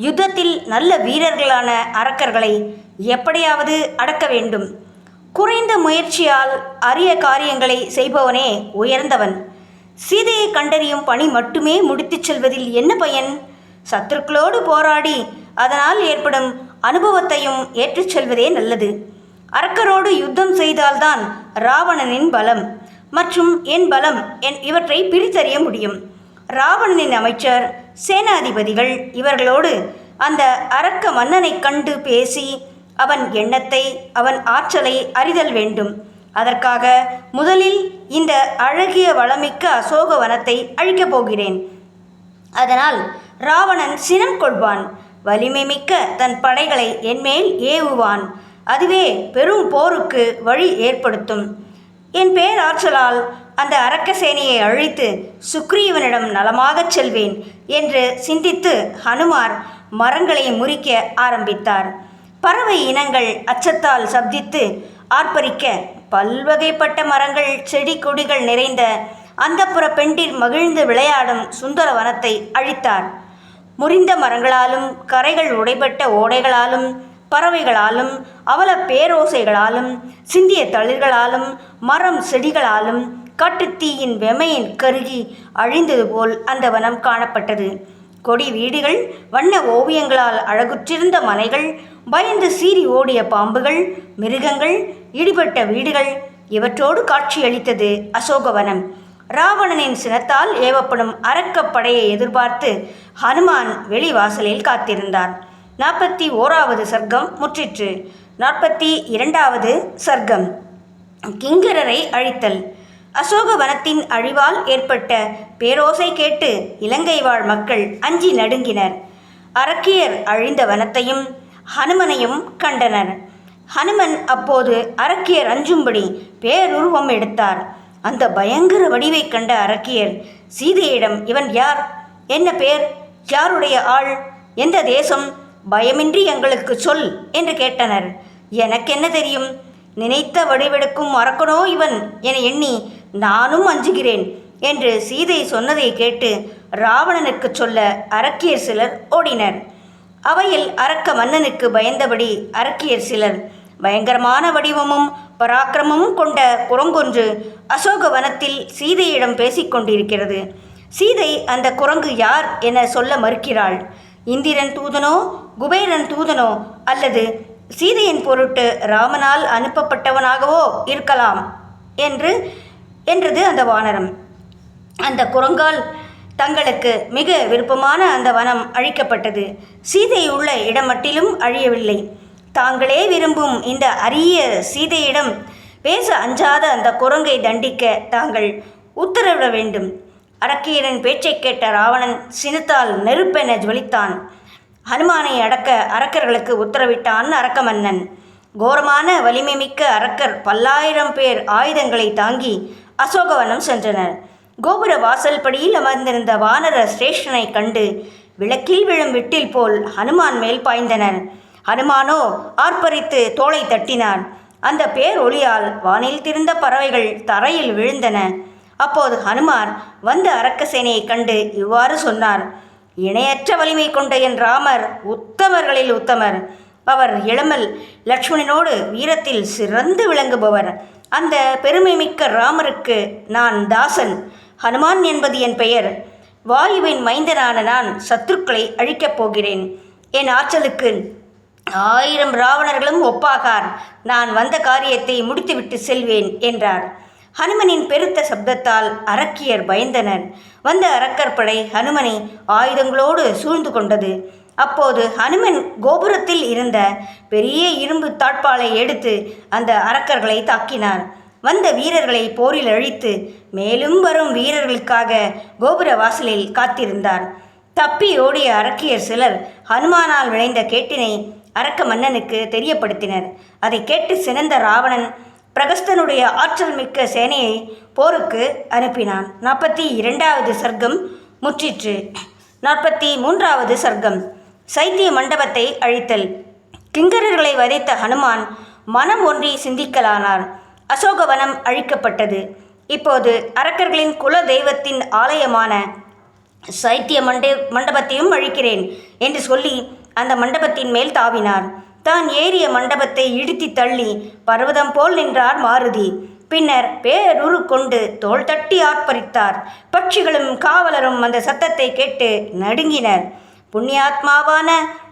A: யுத்தத்தில் நல்ல வீரர்களான அரக்கர்களை எப்படியாவது அடக்க வேண்டும். குறைந்த முயற்சியால் அரிய காரியங்களை செய்பவனே உயர்ந்தவன். சீதையை கண்டறியும் பணி மட்டுமே முடித்துச் செல்வதில் என்ன பயன்? சத்துருக்களோடு போராடி அதனால் ஏற்படும் அனுபவத்தையும் ஏற்றுச் செல்வதே நல்லது. அரக்கரோடு யுத்தம் செய்தால்தான் ராவணனின் பலம் மற்றும் என் பலம் இவற்றை பிரித்தறிய முடியும். ராவணனின் அமைச்சர், சேனாதிபதிகள் இவர்களோடு அந்த அரக்க மன்னனை கண்டு பேசி அவன் எண்ணத்தை, அவன் ஆற்றலை அறிதல் வேண்டும். அதற்காக முதலில் இந்த அழகிய வளமிக்க அசோகவனத்தை அழிக்கப் போகிறேன். அதனால் ராவணன் சினம் கொள்வான். வலிமை மிக்க தன் படைகளை என்மேல் ஏவுவான். அதுவே பெரும் போருக்கு வழி ஏற்படுத்தும். என் பேராற்றலால் அந்த அரக்க சேனையை அழித்து சுக்ரீவனிடம் நலமாகச் செல்வேன் என்று சிந்தித்து ஹனுமார் மரங்களை முறிக்க ஆரம்பித்தார். பறவை இனங்கள் அச்சத்தால் சப்தித்து ஆர்ப்பரிக்க பல்வகைப்பட்ட மரங்கள், செடி கொடிகள் நிறைந்த அந்தப்புற பெண்டிர் மகிழ்ந்து விளையாடும் சுந்தரவனத்தை அழித்தார். முறிந்த மரங்களாலும், கரைகள் உடைபட்ட ஓடைகளாலும், பறவைகளாலும், அவல பேரோசைகளாலும், சிந்திய தளிர்களாலும், மரம் செடிகளாலும், காட்டுத்தீயின் வெமையின் கருகி அழிந்தது போல் அந்த வனம் காணப்பட்டது. கொடி வீடுகள், வண்ண ஓவியங்களால் அழகுற்றிருந்த மனைகள், பயந்து சீறி ஓடிய பாம்புகள், மிருகங்கள், இடிபட்ட வீடுகள் இவற்றோடு காட்சியளித்தது அசோகவனம். ராவணனின் சினத்தால் ஏவப்படும் அரக்கப்படையை எதிர்பார்த்து ஹனுமான் வெளிவாசலில் காத்திருந்தார். 41வது சர்க்கம் முற்றிற்று. 42வது சர்க்கம். கிங்கரரை அழித்தல். அசோகவனத்தின் அழிவால் ஏற்பட்ட பேரோசை கேட்டு இலங்கை வாழ் மக்கள் அஞ்சி நடுங்கினர். அரக்கியர் அழிந்த வனத்தையும் ஹனுமனையும் கண்டனர். ஹனுமன் அப்போது அரக்கியர் அஞ்சும்படி பேருருவம் எடுத்தார். அந்த பயங்கர வடிவை கண்ட அரக்கியர் சீதையிடம், இவன் யார்? என்ன பேர்? யாருடைய ஆள்? எந்த தேசம்? பயமின்றி எங்களுக்கு சொல் என்று கேட்டனர். எனக்கென்ன தெரியும்? நினைத்த வடிவெடுக்கும் அரக்கனோ இவன் என எண்ணி நானும் அஞ்சுகிறேன். என்று சீதை சொன்னதை கேட்டு ராவணனுக்கு சொல்ல அரக்கியர் சிலர் ஓடினர். அவையில் அரக்க மன்னனுக்கு பயந்தபடி அரக்கியர் சிலர் பயங்கரமான வடிவமும் பராக்கிரமமும் கொண்ட குரங்கொன்று அசோகவனத்தில் சீதையிடம் பேசிக்கொண்டிருக்கிறது. சீதை அந்த குரங்கு யார் என சொல்ல மறுக்கிறாள். இந்திரன் தூதனோ குபேரன் தூதனோ அல்லது சீதையின் பொருட்டு ராமனால் அனுப்பப்பட்டவனாகவோ இருக்கலாம் என்றது அந்த வானரம். அந்த குரங்கால் தங்களுக்கு மிக விருப்பமான அந்த வனம் அழிக்கப்பட்டது. சீதை உள்ள இடமட்டிலும் அழியவில்லை. தாங்களே விரும்பும் இந்த அரிய சீதையிடம் பேச அஞ்சாத அந்த குரங்கை தண்டிக்க தாங்கள் உத்தரவிட வேண்டும். அரக்கியரின் பேச்சை கேட்ட ராவணன் சினத்தால் நெருப்பென ஜொலித்தான். ஹனுமானை அடக்க அரக்கர்களுக்கு உத்தரவிட்டான் அரக்க மன்னன். கோரமான வலிமை மிக்க அரக்கர் 10,000 பேர் ஆயுதங்களை தாங்கி அசோகவனம் சென்றனர். கோபுர வாசல் படியில் அமர்ந்திருந்த வானர சிரேஷ்டனை கண்டு விளக்கில் விழும் விட்டில் போல் ஹனுமான் மேல் பாய்ந்தனர். ஹனுமானோ ஆர்ப்பரித்து தோளை தட்டினார். அந்த பேர் ஒளியால் வானில் திரிந்த பறவைகள் தரையில் விழுந்தன. அப்போது ஹனுமார் வந்த அரக்க சேனையை கண்டு இவ்வாறு சொன்னார்: இணையற்ற வலிமை கொண்ட என் ராமர் உத்தமர்களில் உத்தமர். அவர் இளமல் லக்ஷ்மணனோடு வீரத்தில் சிறந்து விளங்குபவர். அந்த பெருமை மிக்க ராமருக்கு நான் தாசன். ஹனுமான் என்பது என் பெயர். வாயுவின் மைந்தனான நான் சத்துருக்களை அழிக்கப் போகிறேன். என் ஆற்றலுக்கு 1000 ராவணர்களும் ஒப்பாகார். நான் வந்த காரியத்தை முடித்துவிட்டு செல்வேன் என்றார். ஹனுமனின் பெருத்த சப்தத்தால் அரக்கியர் பயந்தனர். வந்த அரக்கர் படை ஹனுமனை ஆயுதங்களோடு சூழ்ந்து கொண்டது. அப்போது ஹனுமன் கோபுரத்தில் இருந்த பெரிய இரும்பு தாட்பாலை எடுத்து அந்த அரக்கர்களை தாக்கினார். வந்த வீரர்களை போரில் அழித்து மேலும் வரும் வீரர்களுக்காக கோபுர வாசலில் காத்திருந்தார். தப்பி ஓடிய அரக்கியர் சிலர் ஹனுமானால் விளைந்த கேட்டினை அரக்க மன்னனுக்கு தெரியப்படுத்தினர். அதை கேட்டு சினந்த ராவணன் பிரகஸ்தனுடைய ஆற்றல் மிக்க சேனையை போருக்கு அனுப்பினான். 42வது சர்க்கம் முற்றிற்று. 43வது சர்க்கம் சைத்திய மண்டபத்தை அழித்தல். கிங்கரர்களை வதைத்த ஹனுமான் மனம் ஒன்றி சிந்திக்கலானார். அசோகவனம் அழிக்கப்பட்டது. இப்போது அரக்கர்களின் குல தெய்வத்தின் ஆலயமான சைத்திய மண்டபத்தையும் அழிக்கிறேன் என்று சொல்லி அந்த மண்டபத்தின் மேல் தாவினார். தான் ஏறிய மண்டபத்தை இடித்து தள்ளி பர்வதம் போல் நின்றார் மாருதி. பின்னர் பேருரு கொண்டு தோள் தட்டி ஆர்ப்பரித்தார். பட்சிகளும் காவலரும் அந்த சத்தத்தை கேட்டு நடுங்கினர். புண்ணியாத்மாவான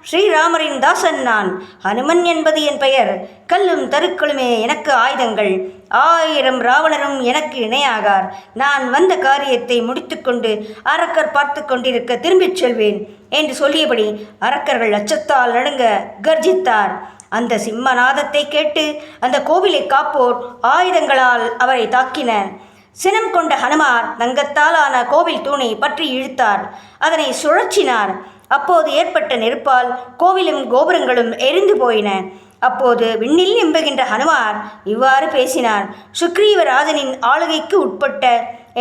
A: ஸ்ரீராமரின் தாசன் நான். ஹனுமன் என்பது என் பெயர். கல்லும் தருக்களுமே எனக்கு ஆயுதங்கள். 1000 ராவணரும் எனக்கு இணையாகார். நான் வந்த காரியத்தை முடித்துக்கொண்டு அரக்கர் பார்த்து கொண்டிருக்க திரும்பிச் செல்வேன் என்று சொல்லியபடி அரக்கர்கள் அச்சத்தால் நடுங்க கர்ஜித்தார். அந்த சிம்மநாதத்தை கேட்டு அந்த கோவிலை காப்போர் ஆயுதங்களால் அவரை தாக்கினர். சினம் கொண்ட ஹனுமார் தங்கத்தால் ஆன கோவில் தூணை பற்றி இழுத்தார். அதனை சுழற்றினார். அப்போது ஏற்பட்ட நெருப்பால் கோவிலும் கோபுரங்களும் எரிந்து போயின. அப்போது விண்ணில் எம்புகின்ற ஹனுமார் இவ்வாறு பேசினார்: சுக்ரீவராஜனின் ஆளுகைக்கு உட்பட்ட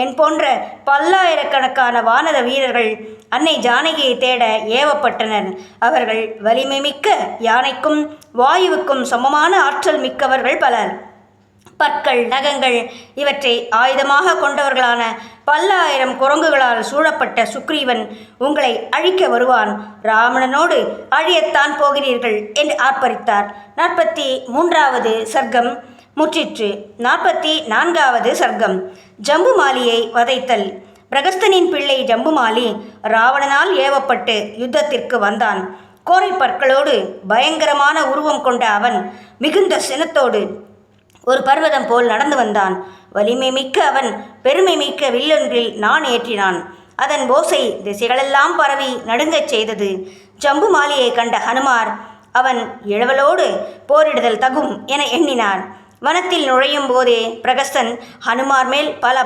A: என் போன்ற 10,000கணக்கான வானர வீரர்கள் அன்னை ஜானகியை தேட ஏவப்பட்டனர். அவர்கள் வலிமை மிக்க யானைக்கும் வாயுவுக்கும் சமமான ஆற்றல் மிக்கவர்கள் பலர். பற்கள் நகங்கள் இவற்றை ஆயுதமாக கொண்டவர்களான 10,000 குரங்குகளால் சூழப்பட்ட சுக்ரீவன் உங்களை அழிக்க வருவான். ராவணனோடு அழியத்தான் போகிறீர்கள் என்று ஆர்ப்பரித்தார். 43வது சர்க்கம் முற்றிற்று. 44வது சர்க்கம் ஜம்புமாலியை வதைத்தல். பிரகஸ்தனின் பிள்ளை ஜம்புமாலி ராவணனால் ஏவப்பட்டு யுத்தத்திற்கு வந்தான். கோரை பற்களோடு பயங்கரமான உருவம் கொண்ட அவன் மிகுந்த சினத்தோடு ஒரு பர்வதம் போல் நடந்து வந்தான். வலிமை மிக்க அவன் பெருமை மிக்க வில்லொன்றில் நான் ஏற்றினான். அதன் ஓசை திசைகளெல்லாம் பரவி நடுங்கச் செய்தது. ஜம்புமாலியை கண்ட ஹனுமார் அவன் இழவலோடு போரிடுதல் தகும் என எண்ணினார். வனத்தில் நுழையும் போதே பிரகஸ்தன் ஹனுமார் மேல் பல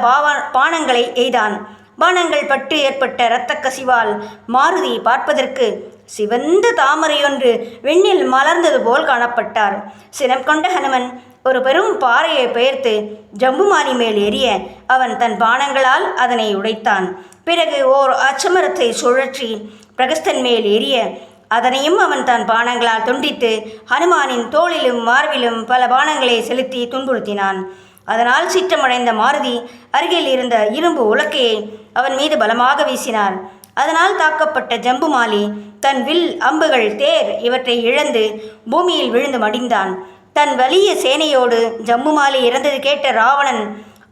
A: பானங்களை எய்தான். பானங்கள் பட்டு ஏற்பட்ட இரத்த கசிவால் மாருதி பார்ப்பதற்கு சிவந்த தாமரையொன்று விண்ணில் மலர்ந்தது போல் காணப்பட்டார். சினம் கொண்ட ஹனுமன் ஒரு பெரும் பாறையை பெயர்த்து ஜம்புமாலி மேல் எறிய அவன் தன் பானங்களால் அதனை உடைத்தான். பிறகு ஓர் அச்சமரத்தை சுழற்றி பிரகஸ்தன் மேல் எறிய அதனையும் அவன் தன் பானங்களால் துண்டித்து ஹனுமானின் தோளிலும் மார்பிலும் பல பானங்களை செலுத்தி துன்புறுத்தினான். அதனால் சீற்றமடைந்த மாருதி அருகில் இருந்த இரும்பு உலக்கையை அவன் மீது பலமாக வீசினார். அதனால் தாக்கப்பட்ட ஜம்புமாலி தன் வில், அம்புகள், தேர் இவற்றை இழந்து பூமியில் விழுந்து மடிந்தான். தன் வலிய சேனையோடு ஜம்புமாலி இறந்தது கேட்ட ராவணன்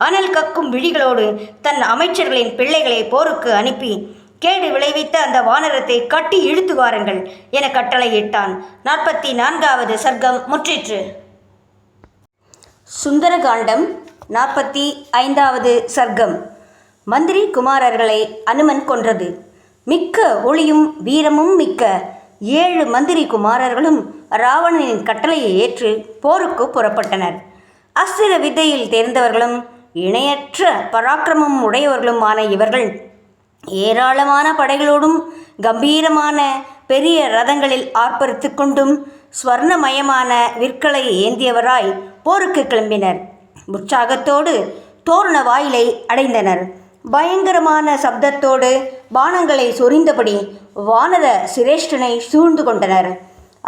A: அனல் கக்கும் விழிகளோடு தன் அமைச்சர்களின் பிள்ளைகளை போருக்கு அனுப்பி கேடு விளைவித்த அந்த வானரத்தை கட்டி இழுத்து வாருங்கள் என கட்டளையிட்டான். 44வது சர்க்கம் முற்றிற்று. சுந்தரகாண்டம் 45வது சர்க்கம். மந்திரி குமாரர்களை அனுமன் கொன்றது. மிக்க ஒளியும் வீரமும் மிக்க 7 மந்திரி குமாரர்களும் ராவணனின் கட்டளையை ஏற்று போருக்கு புறப்பட்டனர். அஸ்திர வித்தையில் தேர்ந்தவர்களும் இணையற்ற பராக்கிரமம் உடையவர்களுமான இவர்கள் ஏராளமான படைகளோடும் கம்பீரமான பெரிய ரதங்களில் ஆர்ப்பரித்து கொண்டும் ஸ்வர்ணமயமான விற்களை ஏந்தியவராய் போருக்கு கிளம்பினர். உற்சாகத்தோடு தோரண வாயிலை அடைந்தனர். பயங்கரமான சப்தத்தோடு பானங்களை சொரிந்தபடி வானர சிரேஷ்டனை சூழ்ந்து கொண்டனர்.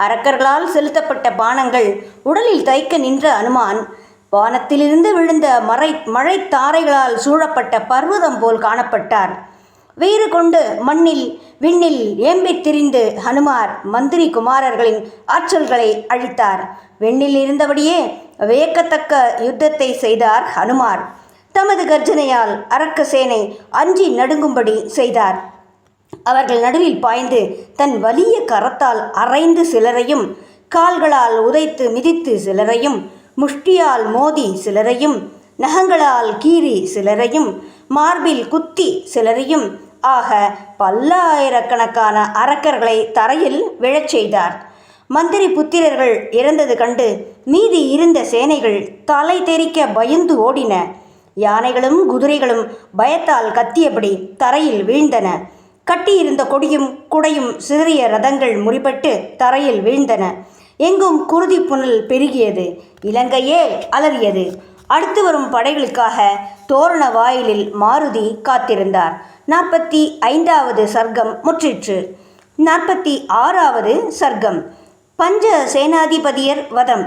A: அரக்கர்களால் செலுத்தப்பட்ட பானங்கள் உடலில் தைக்க நின்ற அனுமான் வானத்திலிருந்து விழுந்த மழைத்தாரைகளால் சூழப்பட்ட பர்வதம் போல் காணப்பட்டார். வீறு கொண்டு விண்ணில் ஏம்பித் திரிந்து ஹனுமார் மந்திரி குமாரர்களின் ஆற்றல்களை அழித்தார். விண்ணில் இருந்தபடியே வியக்கத்தக்க யுத்தத்தை செய்தார் ஹனுமார். தமது கர்ஜனையால் அரக்க சேனை அஞ்சி நடுங்கும்படி செய்தார். அவர்கள் நடுவில் பாய்ந்து தன் வலிய கரத்தால் அரைந்து சிலரையும், கால்களால் உதைத்து மிதித்து சிலரையும், முஷ்டியால் மோதி சிலரையும், நகங்களால் கீறி சிலரையும், மார்பில் குத்தி சிலரையும் ஆக பல்லாயிரக்கணக்கான அரக்கர்களை தரையில் விழச் செய்தார். மந்திரி புத்திரர்கள் இறந்தது கண்டு மீதி இருந்த சேனைகள் தலை தெறிக்க பயந்து ஓடின. யானைகளும் குதிரைகளும் பயத்தால் கத்தியபடி தரையில் வீழ்ந்தன. கட்டியிருந்த கொடியும் குடையும் சிதறிய ரதங்கள் முறிபட்டு தரையில் வீழ்ந்தன. எங்கும் குருதி புனல் பெருகியது. இலங்கையே அலறியது. அடுத்து வரும் படைகளுக்காக தோரண வாயிலில் மாருதி காத்திருந்தார். 45வது சர்க்கம் முற்றிற்று. 46வது சர்க்கம். பஞ்ச சேனாதிபதியர் வதம்.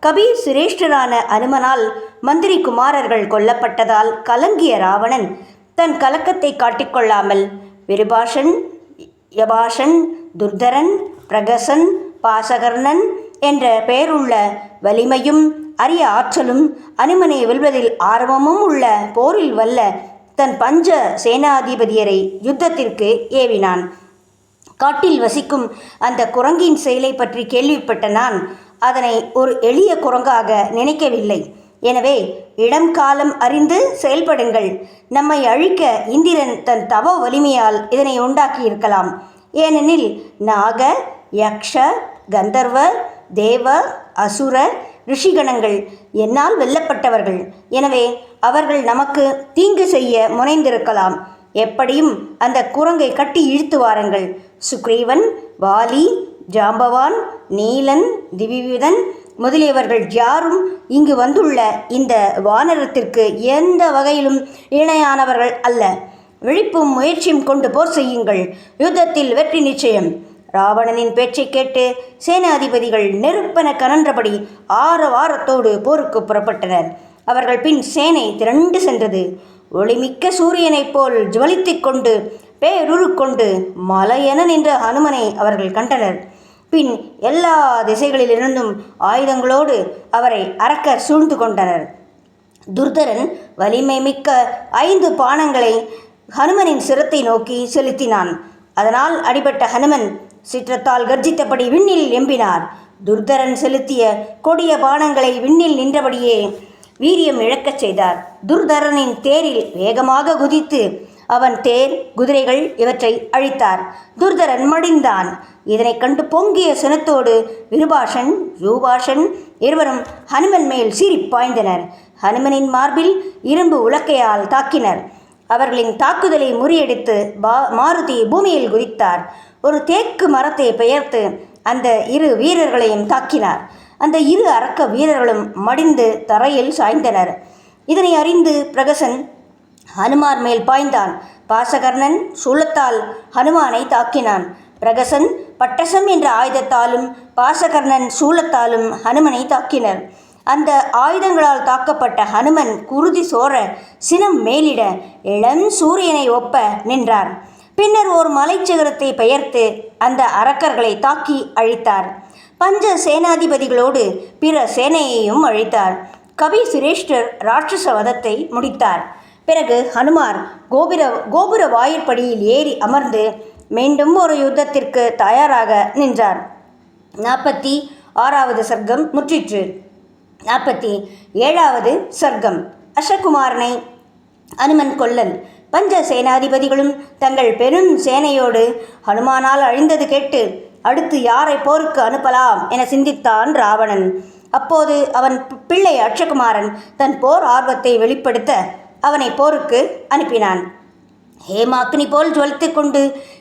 A: கபி சிரேஷ்டரான அனுமனால் மந்திரி குமாரர்கள் கொல்லப்பட்டதால் கலங்கிய ராவணன் தன் கலக்கத்தை காட்டிக்கொள்ளாமல் விருபாஷன், யபாஷன், துர்தரன், பிரகசன், பாசகர்ணன் என்ற பெயருள்ள வலிமையும் அரிய ஆற்றலும் அனுமனை வெல்வதில் ஆர்வமும் உள்ள போரில் வல்ல தன் பஞ்ச சேனாதிபதியரை யுத்தத்திற்கு ஏவினான். காட்டில் வசிக்கும் அந்த குரங்கின் செயலை பற்றி கேள்விப்பட்ட நான் அதனை ஒரு எளிய குரங்காக நினைக்கவில்லை. எனவே இடம் காலம் அறிந்து செயல்படுங்கள். நம்மை அழிக்க இந்திரன் தன் தவ வலிமையால் இதனை உண்டாக்கியிருக்கலாம். ஏனெனில் நாக, யக்ஷ, கந்தர்வ, தேவ, அசுர, ரிஷிகணங்கள் என்னால் வெல்லப்பட்டவர்கள். எனவே அவர்கள் நமக்கு தீங்கு செய்ய முனைந்திருக்கலாம். எப்படியும் அந்த குரங்கை கட்டி இழுத்து வாருங்கள். சுக்ரீவன், வாலி, ஜாம்பவான், நீலன், திவிவிதன் முதலியவர்கள் யாரும் இங்கு வந்துள்ள இந்த வானரத்திற்கு எந்த வகையிலும் இணையானவர்கள் அல்ல. விழிப்பும் முயற்சியும் கொண்டு போர் செய்யுங்கள். யுத்தத்தில் வெற்றி நிச்சயம். ராவணனின் பேச்சை கேட்டு சேனாதிபதிகள் நெருப்பென கனன்றபடி ஆரவாரத்தோடு போருக்கு புறப்பட்டனர். அவர்கள் பின் சேனை திரண்டு சென்றது. ஒளிமிக்க சூரியனைப் போல் ஜுவலித்து கொண்டு பேருரு கொண்டு மலையென நின்ற ஹனுமனை அவர்கள் கண்டனர். பின் எல்லா திசைகளிலிருந்தும் ஆயுதங்களோடு அவரை அரக்கர் சூழ்ந்து கொண்டனர். துர்தரன் வலிமை மிக்க 5 பானங்களை ஹனுமனின் சிரத்தை நோக்கி செலுத்தினான். அதனால் அடிபட்ட ஹனுமன் சிற்றத்தால் கர்ஜித்தபடி விண்ணில் எம்பினார். துர்தரன் செலுத்திய கொடிய பானங்களை விண்ணில் நின்றபடியே வீரியம் இழக்கச் செய்தார். துர்தரனின் தேரில் வேகமாக குதித்து அவன் தேர், குதிரைகள் இவற்றை அழித்தார். துர்தரன் மடிந்தான். இதனை கண்டு பொங்கிய சினத்தோடு விருபாஷன், யூபாஷன் இருவரும் ஹனுமன் மேல் சீறி பாய்ந்தனர். ஹனுமனின் மார்பில் இரும்பு உலக்கையால் தாக்கினர். அவர்களின் தாக்குதலை முறியடித்து மாருதி பூமியில் குதித்தார். ஒரு தேக்கு மரத்தை பெயர்த்து அந்த 2 வீரர்களையும் தாக்கினார். அந்த 2 அரக்க வீரர்களும் மடிந்து தரையில் சாய்ந்தனர். இதனை அறிந்து பிரகசன் ஹனுமார் மேல் பாய்ந்தான். பாசகர்ணன் சூலத்தால் ஹனுமானை தாக்கினான். பிரகசன் பட்டசம் என்ற ஆயுதத்தாலும் பாசகர்ணன் சூலத்தாலும் ஹனுமனை தாக்கினர். அந்த ஆயுதங்களால் தாக்கப்பட்ட ஹனுமன் குருதி சோர சினம் மேலிட இளம் சூரியனை ஒப்ப நின்றார். பின்னர் ஒரு மலைச்சிகரத்தை பெயர்த்து அந்த அரக்கர்களை தாக்கி அழித்தார். பஞ்ச சேனாதிபதிகளோடு பிற சேனையையும் அழித்தார். கவி சிரேஷ்டர் ராட்சச வதத்தை முடித்தார். பிறகு ஹனுமார் கோபுர வாயிற்படியில் ஏறி அமர்ந்து மீண்டும் ஒரு யுத்தத்திற்கு தயாராக நின்றார். 46வது சர்க்கம் முற்றிற்று. 47வது சர்க்கம். அசகுமாரனை அனுமன் கொல்லல். பஞ்ச சேனாதிபதிகளும் தங்கள் பெரும் சேனையோடு ஹனுமானால் அழிந்தது கேட்டு அடுத்து யாரை போருக்கு அனுப்பலாம் என சிந்தித்தான் ராவணன். அப்போது அவன் பிள்ளை அக்ஷகுமாரன் தன் போர் ஆர்வத்தை வெளிப்படுத்த அவனை போருக்கு அனுப்பினான். ஹேமாக்னி போல் ஜொலித்து கொண்டு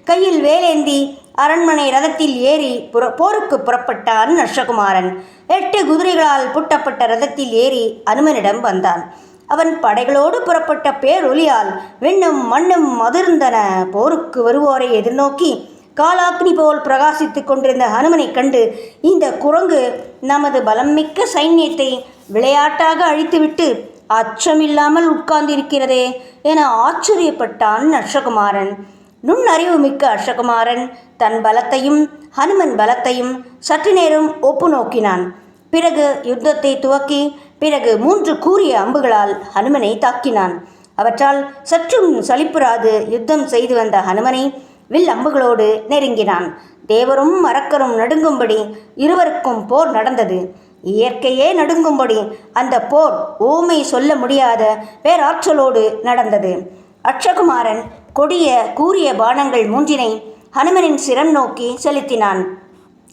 A: கையில் வேலேந்தி அரண்மனை ரதத்தில் ஏறி போருக்கு புறப்பட்டான் அக்ஷகுமாரன். 8 குதிரைகளால் பூட்டப்பட்ட ரதத்தில் ஏறி அனுமனிடம் வந்தான். அவன் படைகளோடு புறப்பட்ட பேரொலியால் விண்ணும் மண்ணும் அதிர்ந்தன. போருக்கு வருவோரை எதிர்நோக்கி காலாக்னி போல் பிரகாசித்து கொண்டிருந்த ஹனுமனை கண்டு, இந்த குரங்கு நமது பலம் மிக்க சைன்யத்தை விளையாட்டாக அழித்துவிட்டு அச்சமில்லாமல் உட்கார்ந்திருக்கிறதே என ஆச்சரியப்பட்டான் அக்ஷகுமாரன். நுண்ணறிவு மிக்க அக்ஷகுமாரன் தன் பலத்தையும் ஹனுமன் பலத்தையும் சற்று நேரம் ஒப்பு நோக்கினான். பிறகு யுத்தத்தை துவக்கி 3 கூரிய அம்புகளால் ஹனுமனை தாக்கினான். அவற்றால் சற்றும் சலிப்புறாது யுத்தம் செய்து வந்த ஹனுமனை வில் அம்புகளோடு நெருங்கினான். தேவரும் அரக்கரும் நடுங்கும்படி இருவருக்கும் போர் நடந்தது. இயற்கையே நடுங்கும்படி அந்த போர் ஊமை சொல்ல முடியாத பேராற்றலோடு நடந்தது. அக்ஷகுமாரன் கொடிய கூரிய பாணங்கள் 3 ஹனுமனின் சிரம் நோக்கி செலுத்தினான்.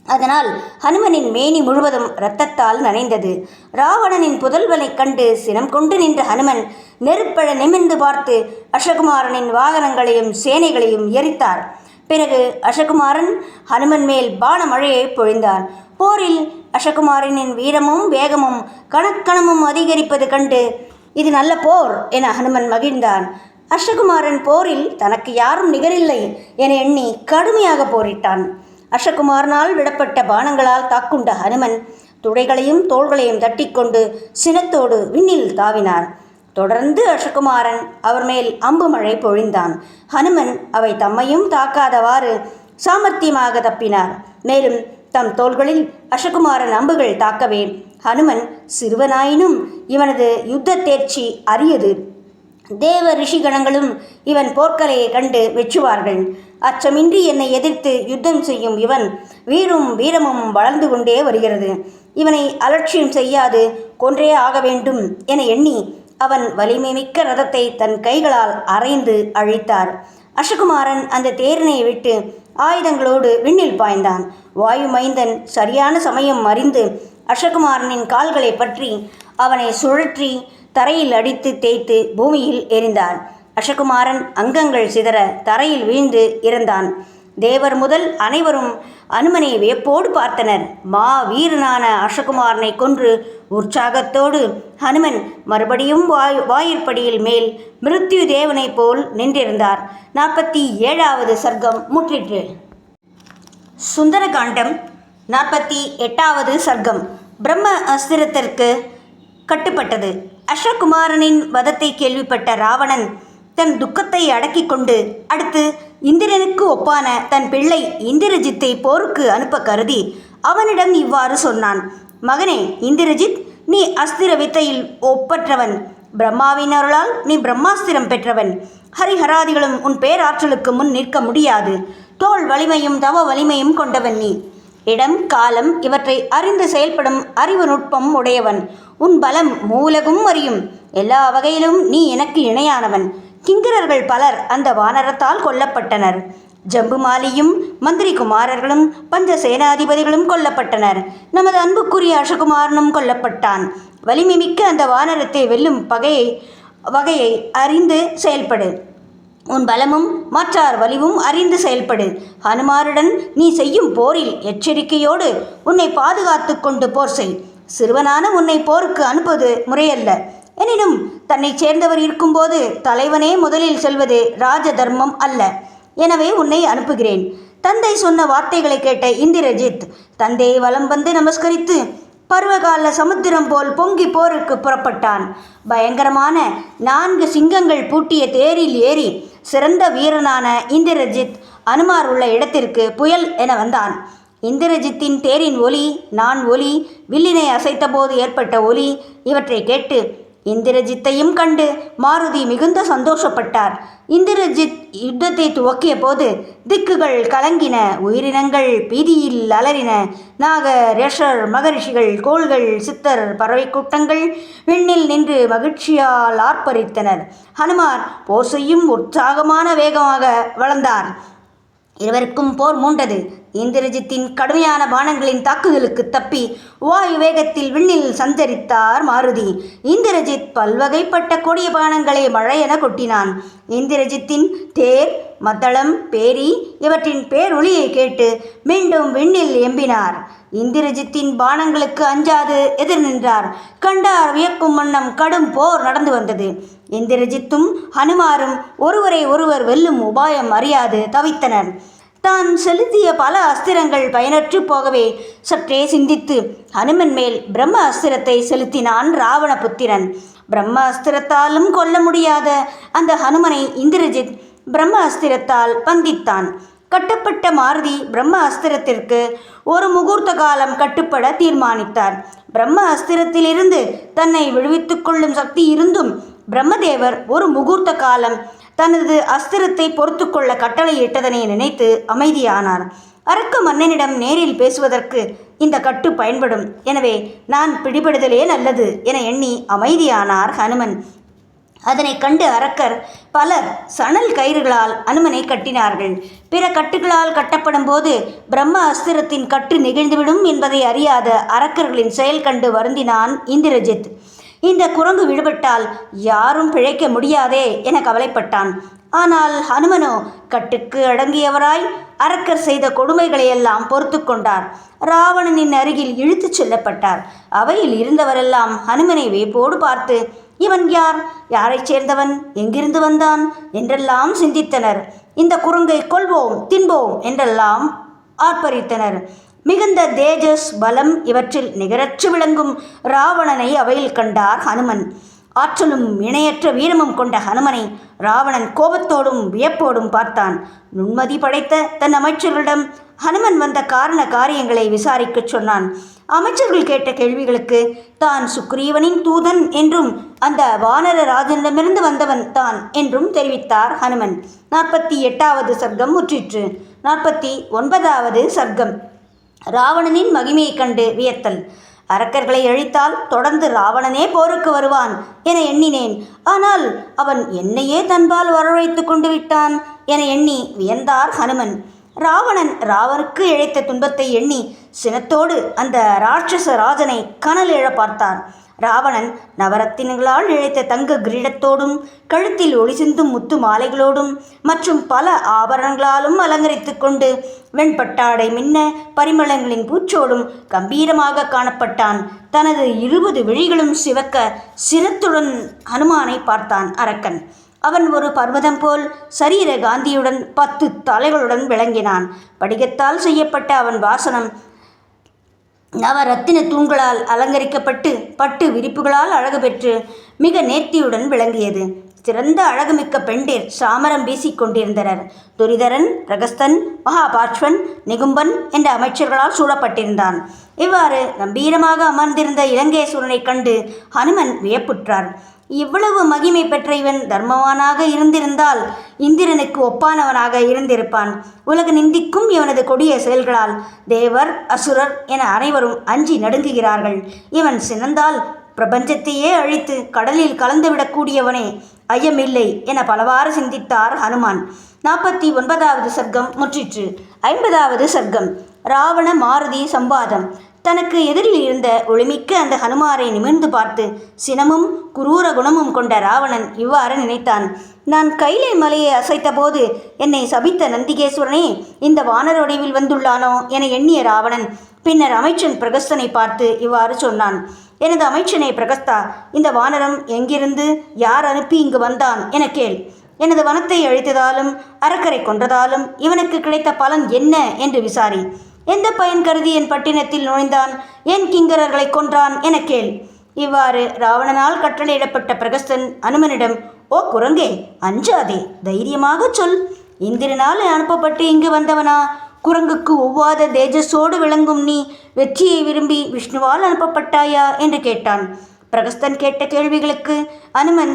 A: அதனால் ஹனுமனின் மேனி முழுவதும் இரத்தத்தால் நனைந்தது. ராவணனின் புதல்வனைக் கண்டு சினம் கொண்டு நின்ற ஹனுமன் நெருப்பழ நிமிர்ந்து பார்த்து அக்ஷகுமாரனின் வாகனங்களையும் சேனைகளையும் எரித்தார். பிறகு அக்ஷகுமாரன் ஹனுமன் மேல் பானமழையை பொழிந்தான். போரில் அக்ஷகுமாரனின் வீரமும் வேகமும் கணக்கணமும் அதிகரிப்பது கண்டு இது நல்ல போர் என ஹனுமன் மகிழ்ந்தான். அக்ஷகுமாரன் போரில் தனக்கு யாரும் நிகரில்லை என எண்ணி கடுமையாக போரிட்டான். அக்ஷகுமாரனால் விடப்பட்ட பானங்களால் தாக்குண்ட ஹனுமன் துடைகளையும் தோள்களையும் தட்டிக்கொண்டு சினத்தோடு விண்ணில் தாவினார். தொடர்ந்து அக்ஷகுமாரன் அவர் மேல் அம்பு மழை பொழிந்தான். ஹனுமன் அவை தம்மையும் தாக்காதவாறு சாமர்த்தியமாக தப்பினார். மேலும் தம் தோள்களில் அக்ஷகுமாரன் அம்புகள் தாக்கவே ஹனுமன் சிறுவனாயினும் இவனது யுத்த தேர்ச்சி அரியது. தேவ ரிஷிகணங்களும் இவன் போர்க்கலையை கண்டு வெச்சுவார்கள். அச்சமின்றி என்னை எதிர்த்து யுத்தம் செய்யும் இவன் வீரமும் வளர்ந்து கொண்டே வருகிறது. இவனை அலட்சியம் செய்யாது கொன்றே ஆக வேண்டும் என எண்ணி அவன் வலிமை மிக்க ரதத்தை தன் கைகளால் அறைந்து அழித்தார். அக்ஷகுமாரன் அந்த தேரினை விட்டு ஆயுதங்களோடு விண்ணில் பாய்ந்தான். வாயு மைந்தன் சரியான சமயம் அறிந்து அக்ஷகுமாரனின் கால்களை பற்றி அவனை சுழற்றி தரையில் அடித்து தேய்த்து பூமியில் எறிந்தார். அக்ஷகுமாரன் அங்கங்கள் சிதற தரையில் வீழ்ந்து இறந்தான். தேவர் முதல் அனைவரும் அனுமனை வியப்போடு பார்த்தனர். வீரனான அக்ஷகுமாரனை கொன்று உற்சாகத்தோடு ஹனுமன் மறுபடியும் வாயிற்படியில் மேல் மிருத்யு தேவனை போல் நின்றிருந்தார். 47வது சர்க்கம் முற்றிற்று. சுந்தரகாண்டம் 48வது சர்க்கம். பிரம்ம அஸ்திரத்திற்கு கட்டுப்பட்டது. அக்ஷகுமாரனின் வதத்தை கேள்விப்பட்ட ராவணன் தன் துக்கத்தை அடக்கி கொண்டு அடுத்து இந்திரனுக்கு ஒப்பான தன் பிள்ளை இந்திரஜித்தை போருக்கு அனுப்ப கருதி அவனிடம் இவ்வாறு சொன்னான். மகனே இந்திரஜித், நீ அஸ்திர வித்தையில் ஒப்பற்றவன். பிரம்மாவின் அருளால் நீ பிரம்மாஸ்திரம் பெற்றவன். ஹரிஹராதிகளும் உன் பேராற்றலுக்கு முன் நிற்க முடியாது. தோள் வலிமையும் தவ வலிமையும் கொண்டவன் நீ. இடம் காலம் இவற்றை அறிந்து செயல்படும் அறிவு நுட்பம் உடையவன். உன் பலம் மூலகும் அறியும். எல்லா வகையிலும் நீ எனக்கு இணையானவன். கிங்கரர்கள் பலர் அந்த வானரத்தால் கொல்லப்பட்டனர். ஜம்புமாலியும் மந்திரி குமாரர்களும் பஞ்ச சேனாதிபதிகளும் கொல்லப்பட்டனர். நமது அன்புக்குரிய அக்ஷகுமாரனும் கொல்லப்பட்டான். வலிமை மிக்க அந்த வானரத்தை வெல்லும் வகையை அறிந்து செயல்படு. உன் பலமும் மாற்றார் வலிவும் அறிந்து செயல்படு. ஹனுமாருடன் நீ செய்யும் போரில் எச்சரிக்கையோடு உன்னை பாதுகாத்து கொண்டு போர் செய். சிறுவனான உன்னை போருக்கு அனுப்புவது முறையல்ல. எனினும் தன்னை சேர்ந்தவர் இருக்கும்போது தலைவனே முதலில் செல்வது ராஜ தர்மம் அல்ல. எனவே உன்னை அனுப்புகிறேன். தந்தை சொன்ன வார்த்தைகளை கேட்ட இந்திரஜித் தந்தையை வலம் வந்து நமஸ்கரித்து பருவகால சமுத்திரம் போல் பொங்கி போருக்கு புறப்பட்டான். பயங்கரமான 4 சிங்கங்கள் பூட்டிய தேரில் ஏறி சிறந்த வீரனான இந்திரஜித் அனுமார் உள்ள இடத்திற்கு புயல் என வந்தான். இந்திரஜித்தின் தேரின் ஒலி, நான் ஒலி, வில்லினை அசைத்தபோது ஏற்பட்ட ஒலி இவற்றை கேட்டு இந்திரஜித்தையும் கண்டு மாருதி மிகுந்த சந்தோஷப்பட்டார். இந்திரஜித் யுத்தத்தை துவக்கிய போது திக்குகள் கலங்கின, உயிரினங்கள் பீதியில் அலறின. நாக, ரிஷர், மகரிஷிகள், கோள்கள், சித்தர், பறவை கூட்டங்கள் விண்ணில் நின்று மகிழ்ச்சியால் ஆர்ப்பரித்தனர். ஹனுமார் போர் செய்யும் உற்சாகமான வேகமாக வளர்ந்தார். இருவருக்கும் போர் மூண்டது. இந்திரஜித்தின் கடுமையான பானங்களின் தாக்குதலுக்கு தப்பி வாயு வேகத்தில் விண்ணில் சஞ்சரித்தார் மாருதி. இந்திரஜித் பல்வகைப்பட்ட கொடிய பானங்களை மழையென கொட்டினான். இந்திரஜித்தின் தேர், மத்தளம், பேரி இவற்றின் பேரொளியை கேட்டு மீண்டும் விண்ணில் எம்பினார். இந்திரஜித்தின் பானங்களுக்கு அஞ்சாது எதிர் நின்றார். கண்டார் வியக்கும் வண்ணம் கடும் போர் நடந்து வந்தது. இந்திரஜித்தும் ஹனுமாரும் ஒருவரை ஒருவர் வெல்லும் உபாயம் அறியாது தவித்தனர். தான் செலுத்திய பல அஸ்திரங்கள் பயனற்று போகவே சற்றே சிந்தித்து ஹனுமன் மேல் பிரம்ம அஸ்திரத்தை செலுத்தினான் ராவணபுத்திரன். பிரம்ம அஸ்திரத்தாலும் கொல்ல முடியாத அந்த ஹனுமனை இந்திரஜித் பிரம்ம அஸ்திரத்தால் பந்தித்தான். கட்டப்பட்ட மாருதி பிரம்ம அஸ்திரத்திற்கு ஒரு முகூர்த்த காலம் கட்டுப்பட தீர்மானித்தார். பிரம்ம அஸ்திரத்திலிருந்து தன்னை விடுவித்துக் கொள்ளும் சக்தி இருந்தும் பிரம்மதேவர் ஒரு முகூர்த்த காலம் தனது அஸ்திரத்தை பொறுத்து கொள்ள கட்டளையிட்டதனை நினைத்து அமைதியானார். அரக்க மன்னனிடம் நேரில் பேசுவதற்கு இந்த கட்டு பயன்படும், எனவே நான் பிடிபடுதலே நல்லது என எண்ணி அமைதியானார் ஹனுமன். அதனை கண்டு அரக்கர் பலர் சணல் கயிறுகளால் ஹனுமனை கட்டினார்கள். பிற கட்டுகளால் கட்டப்படும் போது பிரம்ம அஸ்திரத்தின் கட்டு நெகிழ்ந்துவிடும் என்பதை அறியாத அரக்கர்களின் செயல் கண்டு வருந்தினான் இந்திரஜித். இந்த குரங்கு விடுபட்டால் யாரும் பிழைக்க முடியாதே என கவலைப்பட்டான். ஆனால் ஹனுமனோ கட்டுக்கு அடங்கியவராய் அரக்கர் செய்த கொடுமைகளையெல்லாம் பொறுத்து கொண்டார். ராவணனின் அருகில் இழுத்துச் செல்லப்பட்டார். அவையில் இருந்தவரெல்லாம் ஹனுமனை வேப்போடு பார்த்து, இவன் யார், யாரைச் சேர்ந்தவன், எங்கிருந்து வந்தான் என்றெல்லாம் சிந்தித்தனர். இந்த குரங்கை கொல்வோம், தின்போம் என்றெல்லாம் ஆர்ப்பரித்தனர். மிகுந்த தேஜஸ், பலம் இவற்றில் நிகரற்று விளங்கும் ராவணனை அவையில் கண்டார் ஹனுமன். ஆற்றலும் இணையற்ற வீரமும் கொண்ட ஹனுமனை ராவணன் கோபத்தோடும் வியப்போடும் பார்த்தான். நுண்மதி படைத்த தன் அமைச்சர்களிடம் ஹனுமன் வந்த காரண காரியங்களை விசாரிக்கச் சொன்னான். அமைச்சர்கள் கேட்ட கேள்விகளுக்கு தான் சுக்ரீவனின் தூதன் என்றும் அந்த வானர ராஜனிடமிருந்து வந்தவன் தான் என்றும் தெரிவித்தார் ஹனுமன். 48வது சர்க்கம் முற்றிற்று. 49வது சர்க்கம். ராவணனின் மகிமையைக் கண்டு வியத்தல். அரக்கர்களை அழித்தால் தொடர்ந்து ராவணனே போருக்கு வருவான் என எண்ணினேன். ஆனால் அவன் என்னையே தன்பால் வரவழைத்து கொண்டு விட்டான் என எண்ணி வியந்தார் ஹனுமன். ராவணன் ராவனுக்கு இழைத்த துன்பத்தை எண்ணி சினத்தோடு அந்த ராட்சச ராஜனை கனல் எழ பார்த்தார். ராவணன் நவரத்தினங்களால் இழைத்த தங்க கிரீடத்தோடும் கழுத்தில் ஒளி சிந்தும் முத்து மாலைகளோடும் மற்றும் பல ஆபரணங்களாலும் அலங்கரித்து கொண்டு வெண்பட்டாடை மின்ன பரிமளங்களின் பூச்சோடும் கம்பீரமாக காணப்பட்டான். தனது 20 விழிகளும் சிவக்க சிரத்துடன் ஹனுமானை பார்த்தான் அரக்கன். அவன் ஒரு பர்வதம் போல் சரீர காந்தியுடன் 10 தலைகளுடன் விளங்கினான். படிகத்தால் செய்யப்பட்ட அவன் வாசனம் நவரத்தின தூண்களால் அலங்கரிக்கப்பட்டு பட்டு விரிப்புகளால் அழகு பெற்று மிக நேர்த்தியுடன் விளங்கியது. சிறந்த அழகுமிக்க பெண்டிர் சாமரம் வீசிக்கொண்டிருந்தனர். துரிதரன், ரகஸ்தன், மகாபார்ஷ்வன், நிகும்பன் என்ற அமைச்சர்களால் சூழப்பட்டிருந்தான். இவ்வாறு கம்பீரமாக அமர்ந்திருந்த இலங்கேஸ்வரனை கண்டு ஹனுமன் வியப்புற்றார். இவ்வளவு மகிமை பெற்ற இவன் தர்மவானாக இருந்திருந்தால் இந்திரனுக்கு ஒப்பானவனாக இருந்திருப்பான். உலக நிந்திக்கும் இவனது கொடிய செயல்களால் தேவர், அசுரர் என அனைவரும் அஞ்சி நடுங்குகிறார்கள். இவன் சினந்தால் பிரபஞ்சத்தையே அழித்து கடலில் கலந்துவிடக்கூடியவனே, ஐயமில்லை என பலவாறு சிந்தித்தார் ஹனுமான். 49வது சர்க்கம் முற்றிற்று. 50வது சர்க்கம். ராவண மாருதி சம்வாதம். தனக்கு எதிரில் இருந்த ஒளிமிக்க அந்த ஹனுமாரை நிமிர்ந்து பார்த்து சினமும் குரூர குணமும் கொண்ட ராவணன் இவ்வாறு நினைத்தான். நான் கைலை மலையை அசைத்த போது என்னை சபித்த நந்திகேஸ்வரனே இந்த வானர வடிவில் வந்துள்ளானோ என எண்ணிய ராவணன் பின்னர் அமைச்சன் பிரகஸ்தனை பார்த்து இவ்வாறு சொன்னான். எனது அமைச்சனே பிரகஸ்தா, இந்த வானரம் எங்கிருந்து யார் அனுப்பி இங்கு வந்தான் என கேள். எனது வனத்தை அழித்ததாலும் அரக்கரை கொன்றதாலும் இவனுக்கு கிடைத்த பலன் என்ன என்று விசாரி. எந்த பயன் கருதி என் பட்டினத்தில் நுழைந்தான், என் கிங்கரர்களை கொன்றான் என கேள். இவ்வாறு ராவணனால் கட்டளையிடப்பட்ட பிரகஸ்தன் அனுமனிடம், ஓ குரங்கே, அஞ்சாதே, தைரியமாக சொல். இந்திரனால் அனுப்பப்பட்டு இங்கு வந்தவனா? குரங்குக்கு ஒவ்வாத தேஜஸோடு விளங்கும் நீ வெற்றியை விரும்பி விஷ்ணுவால் அனுப்பப்பட்டாயா என்று கேட்டான். பிரகஸ்தன் கேட்ட கேள்விகளுக்கு அனுமன்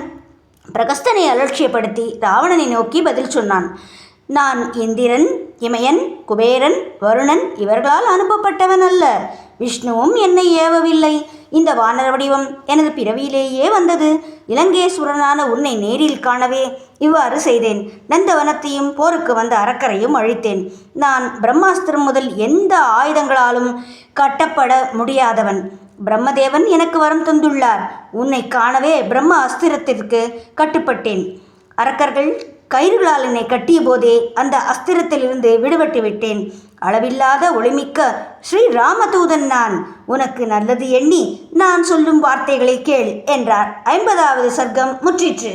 A: பிரகஸ்தனை அலட்சியப்படுத்தி ராவணனை நோக்கி பதில் சொன்னான். நான் இந்திரன், இமயன், குபேரன், வருணன் இவர்களால் அனுப்பப்பட்டவன் அல்ல. விஷ்ணுவும் என்னை ஏவவில்லை. இந்த வானர வடிவம் எனது பிறவியிலேயே வந்தது. இலங்கேஸ்வரனான உன்னை நேரில் காணவே இவ்வாறு செய்தேன். நந்தவனத்தையும் போருக்கு வந்த அரக்கரையும் அழித்தேன். நான் பிரம்மாஸ்திரம் முதல் எந்த ஆயுதங்களாலும் கட்டப்பட முடியாதவன். பிரம்மதேவன் எனக்கு வரம் தந்துள்ளார். உன்னை காணவே பிரம்ம அஸ்திரத்திற்கு கட்டுப்பட்டேன். அரக்கர்கள் கயிறுகளால் என்னை கட்டிய போதே அந்த அஸ்திரத்திலிருந்து விடுபட்டு விட்டேன். அளவில்லாத ஒளிமிக்க ஸ்ரீ ராமதூதன் நான். உனக்கு நல்லது எண்ணி நான் சொல்லும் வார்த்தைகளை கேள் என்றார். 50வது சர்க்கம் முற்றிற்று.